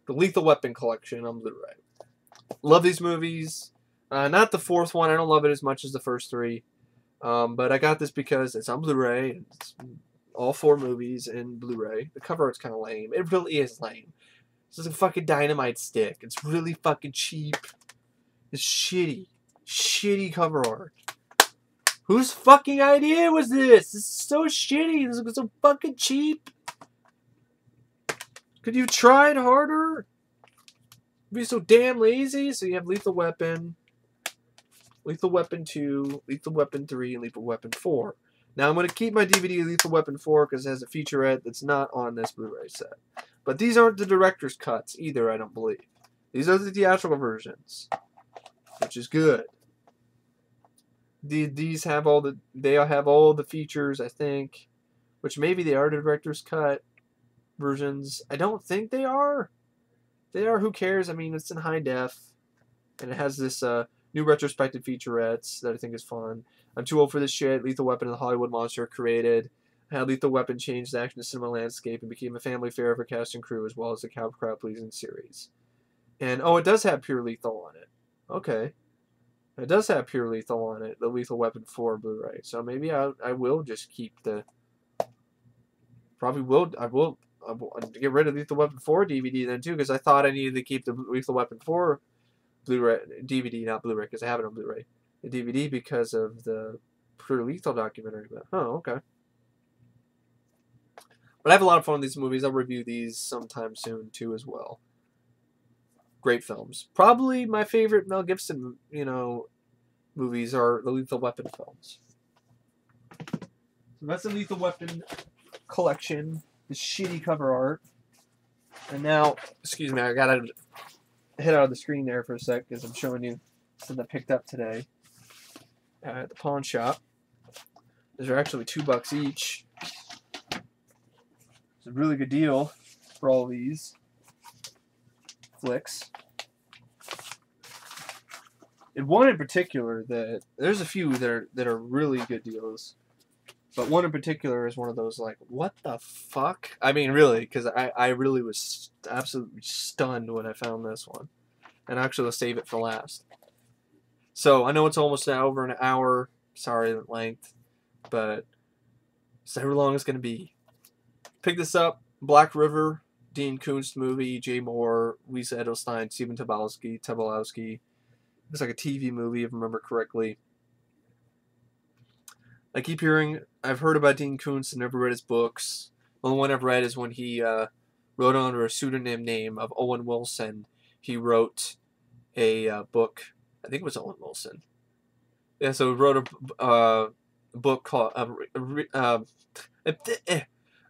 the Lethal Weapon collection on Blu Ray. Love these movies. Not the fourth one. I don't love it as much as the first three. But I got this because it's on Blu Ray. It's all 4 movies in Blu Ray. The cover art's kind of lame. It really is lame. It's just a fucking dynamite stick. It's really fucking cheap. It's shitty. Shitty cover art. Whose fucking idea was this? This is so shitty. This is so fucking cheap. Could you try it harder? Be so damn lazy. So you have Lethal Weapon, Lethal Weapon 2, Lethal Weapon 3, and Lethal Weapon 4. Now I'm going to keep my DVD Lethal Weapon 4 because it has a featurette that's not on this Blu-ray set. But these aren't the director's cuts either, I don't believe. These are the theatrical versions, which is good. These have all the features, I think, which maybe they are the director's cut versions. I don't think they are. They are. Who cares? I mean, it's in high def, and it has this new retrospective featurettes that I think is fun. I'm too old for this shit. Lethal Weapon and the Hollywood Monster created. How Lethal Weapon changed the action cinema landscape and became a family fare for cast and crew, as well as a crowd-pleasing series. And oh, it does have Pure Lethal on it. Okay. It does have Pure Lethal on it, the Lethal Weapon 4 Blu-ray. So maybe I will just keep the... Probably will... I will get rid of Lethal Weapon 4 DVD then too, because I thought I needed to keep the Lethal Weapon 4 Blu-ray DVD, not Blu-ray, because I have it on Blu-ray. The DVD because of the Pure Lethal documentary. But, oh, okay. But I have a lot of fun with these movies. I'll review these sometime soon too as well. Great films. Probably my favorite Mel Gibson, movies are the Lethal Weapon films. So that's the Lethal Weapon collection. The shitty cover art. And now, excuse me, I gotta hit out of the screen there for a sec because I'm showing you something I picked up today at the pawn shop. These are actually $2 each. It's a really good deal for all these flicks. And one in particular that there's a few that are really good deals, but one in particular is one of those like, what the fuck? I mean, really, because I really was absolutely stunned when I found this one, and actually I'll save it for last. So I know it's almost now over an hour. Sorry the length, but it's however long it's gonna be. Pick this up. Black River, Dean Koontz movie, Jay Moore, Lisa Edelstein, Stephen Tobolowsky. It's like a TV movie, if I remember correctly. I keep hearing, I've heard about Dean Koontz and never read his books. The only one I've read is when he wrote under a pseudonym name of Owen Wilson. He wrote a book, I think it was Owen Wilson. Yeah, so he wrote a book called a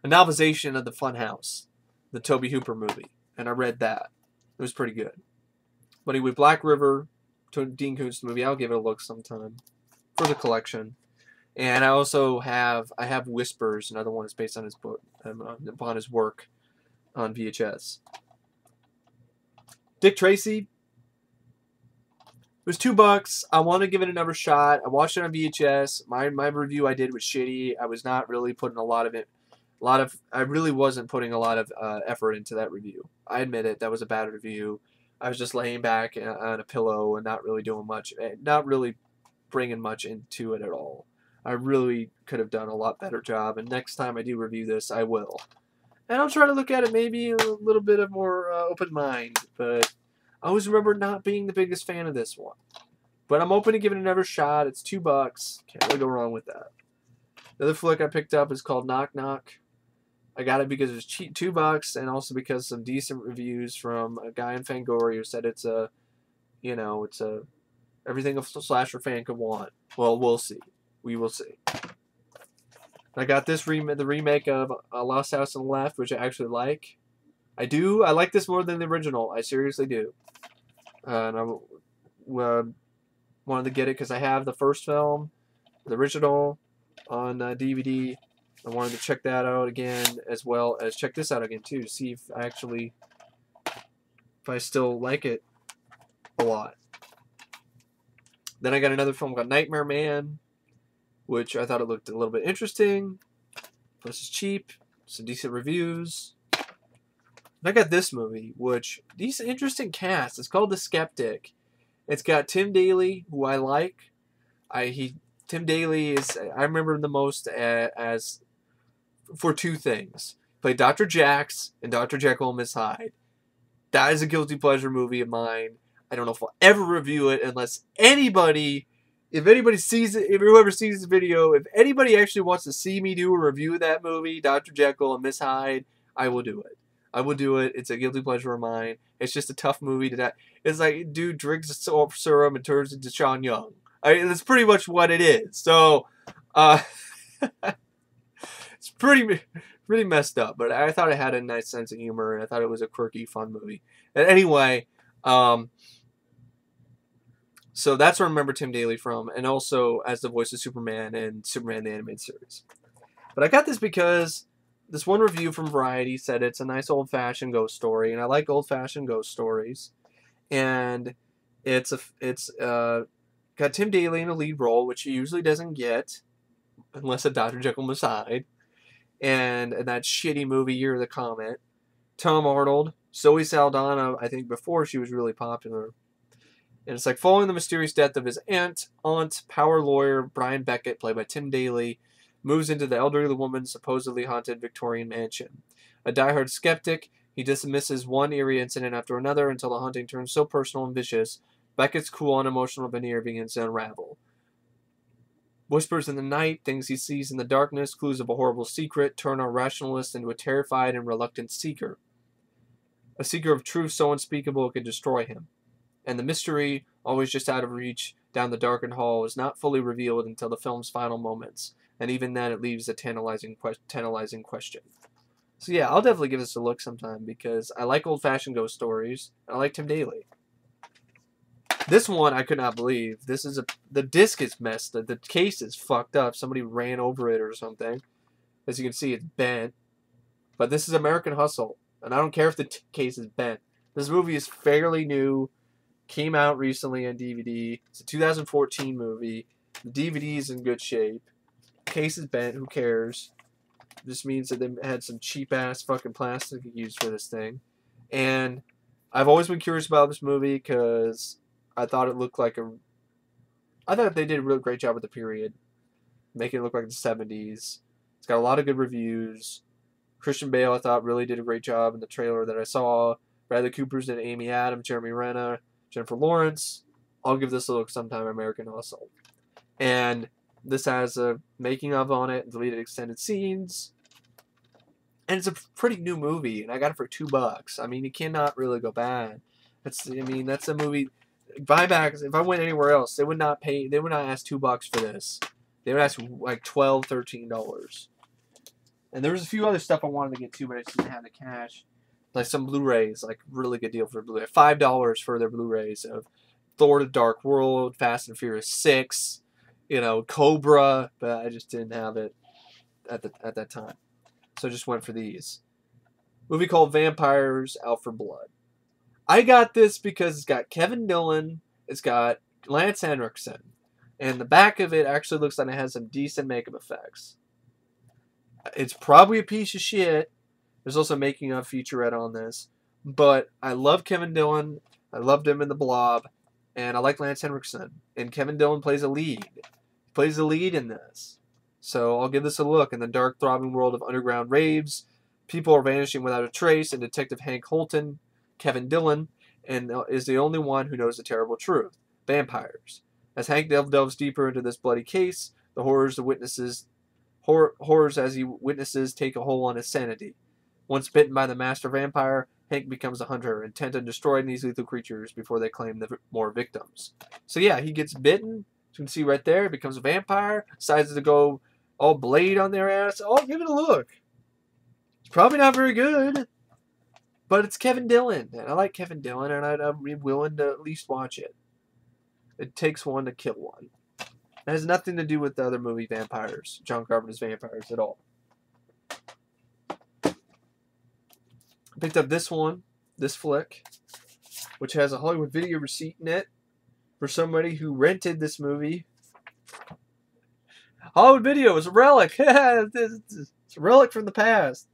novelization of The Funhouse, the Tobe Hooper movie, and I read that. It was pretty good. But anyway, Black River, Dean Koontz movie, I'll give it a look sometime for the collection. And I also have Whispers, another one that's based on his book, upon his work on VHS. Dick Tracy. It was $2. I want to give it another shot. I watched it on VHS. My review I did was shitty. I was not really putting I really wasn't putting a lot of effort into that review. I admit it. That was a bad review. I was just laying back on a pillow and not really doing much, not really bringing much into it at all. I really could have done a lot better job, and next time I do review this, I will. And I'll try to look at it maybe a little bit of more open mind, but I always remember not being the biggest fan of this one. But I'm open to giving it another shot. It's $2. Can't really go wrong with that. The other flick I picked up is called Knock Knock. I got it because it was cheap, $2, and also because some decent reviews from a guy in Fangoria who said it's a, it's a everything a slasher fan could want. Well, we'll see. We will see. I got this the remake of Lost House on the Left, which I actually like. I do. I like this more than the original. I seriously do. And I wanted to get it because I have the first film, the original, on DVD. I wanted to check that out again, as well as check this out again too. See if I still like it a lot. Then I got another film called Nightmare Man, which I thought it looked a little bit interesting. Plus it's cheap, some decent reviews. And I got this movie, which decent, interesting cast. It's called The Skeptic. It's got Tim Daly, who I like. Tim Daly is, I remember him the most as for two things. He played Dr. Jax and Dr. Jekyll and Miss Hyde. That is a guilty pleasure movie of mine. I don't know if I'll ever review it unless anybody, if anybody sees it, if whoever sees this video, if anybody actually wants to see me do a review of that movie, Dr. Jekyll and Miss Hyde, I will do it. I will do it. It's a guilty pleasure of mine. It's just a tough movie to that. It's like, dude drinks a serum and turns into Sean Young. That's pretty much what it is. So, it's pretty messed up. But I thought it had a nice sense of humor, and I thought it was a quirky, fun movie. And anyway, so that's where I remember Tim Daly from, and also as the voice of Superman and Superman the Animated Series. But I got this because this one review from Variety said it's a nice old-fashioned ghost story, and I like old-fashioned ghost stories. And it's got Tim Daly in a lead role, which he usually doesn't get, unless a Dr. Jekyll Miss Hyde. And in that shitty movie Year of the Comet. Tom Arnold, Zoe Saldana, I think before she was really popular. And it's like following the mysterious death of his aunt, power lawyer Brian Beckett, played by Tim Daly, moves into the elderly woman's supposedly haunted Victorian mansion. A diehard skeptic, he dismisses one eerie incident after another until the haunting turns so personal and vicious, Beckett's cool, unemotional veneer begins to unravel. Whispers in the night, things he sees in the darkness, clues of a horrible secret, turn our rationalist into a terrified and reluctant seeker. A seeker of truth so unspeakable it could destroy him. And the mystery, always just out of reach, down the darkened hall, is not fully revealed until the film's final moments. And even then, it leaves a tantalizing question. So yeah, I'll definitely give this a look sometime, because I like old-fashioned ghost stories, and I like Tim Daly. This one, I could not believe. The disc is messed up. The case is fucked up. Somebody ran over it or something. As you can see, it's bent. But this is American Hustle, and I don't care if the case is bent. This movie is fairly new. Came out recently on DVD. It's a 2014 movie. The DVD is in good shape. Case is bent. Who cares? This means that they had some cheap-ass fucking plastic used for this thing. And I've always been curious about this movie because I thought it looked like I thought they did a really great job with the period. Making it look like the 70s. It's got a lot of good reviews. Christian Bale, I thought, really did a great job in the trailer that I saw. Bradley Cooper's in Amy Adams, Jeremy Renner, Jennifer Lawrence. I'll give this a look sometime, American Hustle. And this has a making of on it, deleted extended scenes. And it's a pretty new movie, and I got it for $2. I mean, you cannot really go bad. That's a movie. Buybacks, if I went anywhere else, they would not ask $2 for this. They would ask like $12, $13. And there was a few other stuff I wanted to get to, but I just didn't have the cash. Like some Blu Rays, like really good deal for Blu Ray. $5 for their Blu Rays of Thor: The Dark World, Fast and Furious 6, Cobra, but I just didn't have it at that time. So I just went for these. Movie called Vampires Out for Blood. I got this because it's got Kevin Dillon, it's got Lance Henriksen, and the back of it actually looks like it has some decent makeup effects. It's probably a piece of shit. There's also making a featurette on this, but I love Kevin Dillon. I loved him in The Blob, and I like Lance Henriksen. And Kevin Dillon plays a lead. Plays the lead in this. So I'll give this a look. In the dark, throbbing world of underground raves, people are vanishing without a trace, and Detective Hank Holton, Kevin Dillon, is the only one who knows the terrible truth. Vampires. As Hank delves deeper into this bloody case, the horrors as he witnesses take a hold on his sanity. Once bitten by the master vampire, Hank becomes a hunter, intent on destroying these lethal creatures before they claim more victims. So yeah, he gets bitten. As you can see right there, becomes a vampire, decides to go all blade on their ass. Oh, give it a look. It's probably not very good, but it's Kevin Dillon, and I like Kevin Dillon, and I'm willing to at least watch it. It takes one to kill one. It has nothing to do with the other movie Vampires, John Carpenter's Vampires, at all. I picked up this one, this flick, which has a Hollywood video receipt in it for somebody who rented this movie. Hollywood Video is a relic. It's a relic from the past.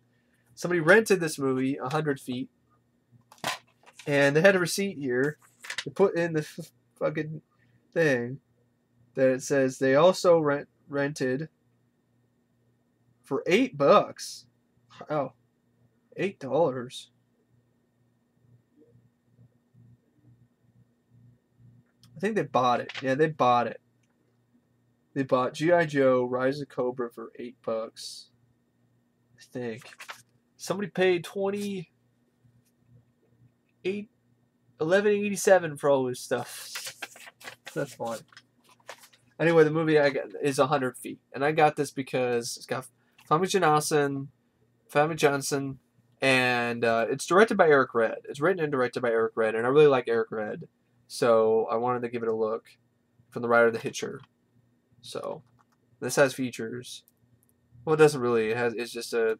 Somebody rented this movie, 100 feet, and they had a receipt here to put in the fucking thing that it says they also rented for $8. Oh, $8. I think they bought it. Yeah, they bought it. They bought G.I. Joe, Rise of Cobra for $8. I think. Somebody paid $11.87 for all this stuff. That's fine. Anyway, the movie I got is 100 feet. And I got this because it's got Famke Johnson, and it's directed by Eric Red. It's written and directed by Eric Red, and I really like Eric Red. So I wanted to give it a look from the writer of The Hitcher. So this has features. Well, it doesn't really. It's just a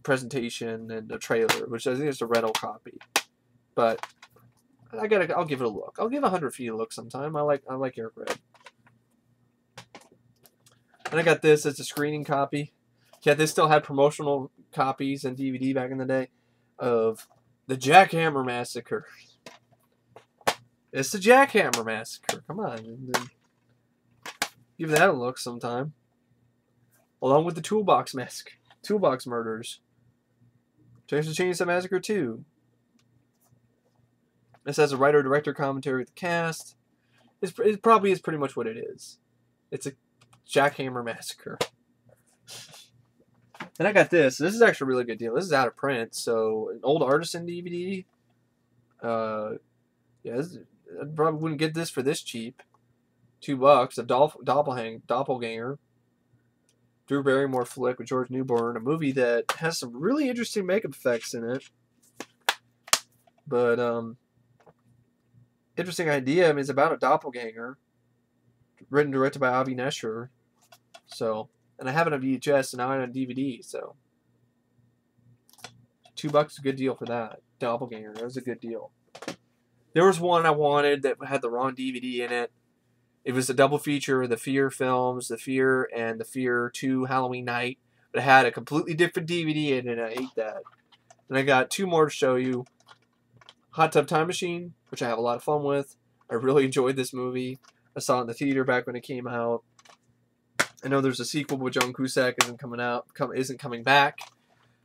presentation and a trailer, which I think is a rental copy. But I'll give it a look. I'll give 100 feet a look sometime. I like Eric Red. And I got this as a screening copy. Yeah, they still had promotional copies and DVD back in the day of the Jackhammer Massacre. It's the Jackhammer Massacre. Come on. Give that a look sometime. Along with the Toolbox Massacre. Toolbox Murders. Texas Chainsaw Massacre 2. This has a writer-director commentary with the cast. It probably is pretty much what it is. It's a Jackhammer Massacre. And I got this. This is actually a really good deal. This is out of print, so an old Artisan DVD. Yeah, I probably wouldn't get this for this cheap. $2. A Doppelganger. Drew Barrymore flick with George Newbern. A movie that has some really interesting makeup effects in it. But, interesting idea. I mean, it's about a doppelganger. Written and directed by Avi Nesher. So, and I have it on VHS and now I have it on DVD, so. $2 is a good deal for that. Doppelganger, that was a good deal. There was one I wanted that had the wrong DVD in it. It was a double feature of the Fear films, The Fear and The Fear 2 Halloween Night. But it had a completely different DVD in it, and I ate that. And I got two more to show you. Hot Tub Time Machine, which I have a lot of fun with. I really enjoyed this movie. I saw it in the theater back when it came out. I know there's a sequel, but John Cusack isn't coming back.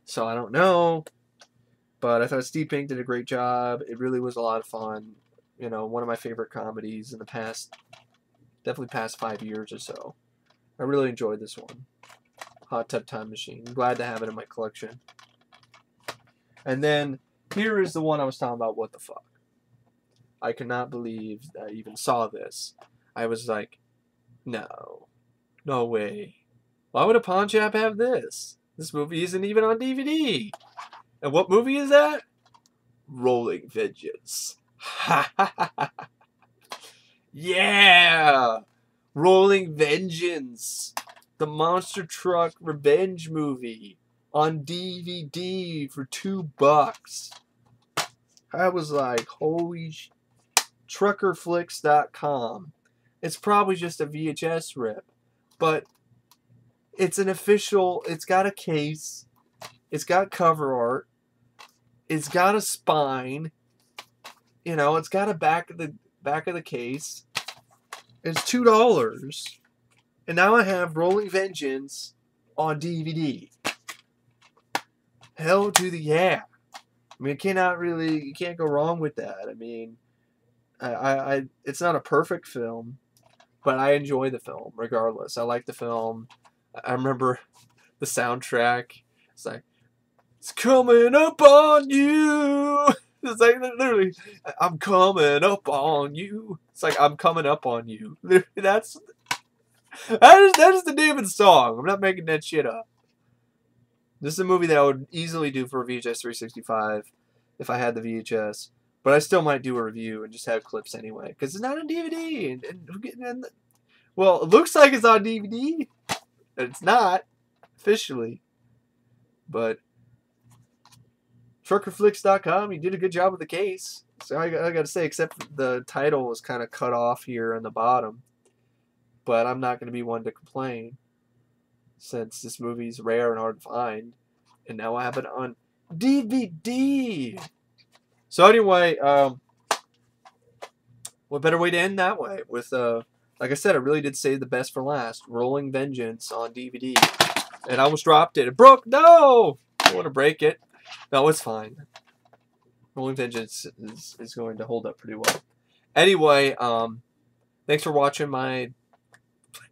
So I don't know. But I thought Steve Pink did a great job. It really was a lot of fun. You know, one of my favorite comedies in the past, definitely past 5 years or so. I really enjoyed this one. Hot Tub Time Machine. I'm glad to have it in my collection. And then, here is the one I was talking about, what the fuck. I cannot believe that I even saw this. I was like, no. No way. Why would a pawn shop have this? This movie isn't even on DVD. And what movie is that? Rolling Vengeance. Ha ha ha ha. Yeah! Rolling Vengeance. The Monster Truck Revenge movie. On DVD for $2. I was like, holy truckerflix.com. It's probably just a VHS rip. But it's an official, it's got a case. It's got cover art. It's got a spine. You know, it's got a back of the case. It's $2. And now I have Rolling Vengeance on DVD. Hell to the yeah. I mean, you can't go wrong with that. I mean, it's not a perfect film, but I enjoy the film regardless. I like the film. I remember the soundtrack. It's like, it's coming up on you. It's like literally, I'm coming up on you. It's like, I'm coming up on you. That is the name of the song. I'm not making that shit up. This is a movie that I would easily do for a VHS 365 if I had the VHS. But I still might do a review and just have clips anyway. Because it's not on DVD. Well, it looks like it's on DVD. It's not. Officially. But truckerflix.com, you did a good job with the case. So I got to say, except the title was kind of cut off here on the bottom. But I'm not going to be one to complain, since this movie's rare and hard to find. And now I have it on DVD. So anyway, what better way to end that way? With, like I said, I really did save the best for last. Rolling Vengeance on DVD. And I almost dropped it. It broke. No! I don't want to break it. No, it's fine. Rolling Vengeance is going to hold up pretty well. Anyway, thanks for watching my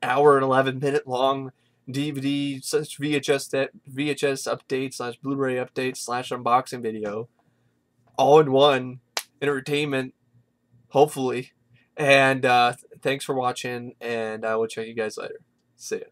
hour and 11-minute long DVD / VHS update / Blu Ray update / unboxing video, all in one, entertainment, hopefully. And thanks for watching, and I will check you guys later. See ya.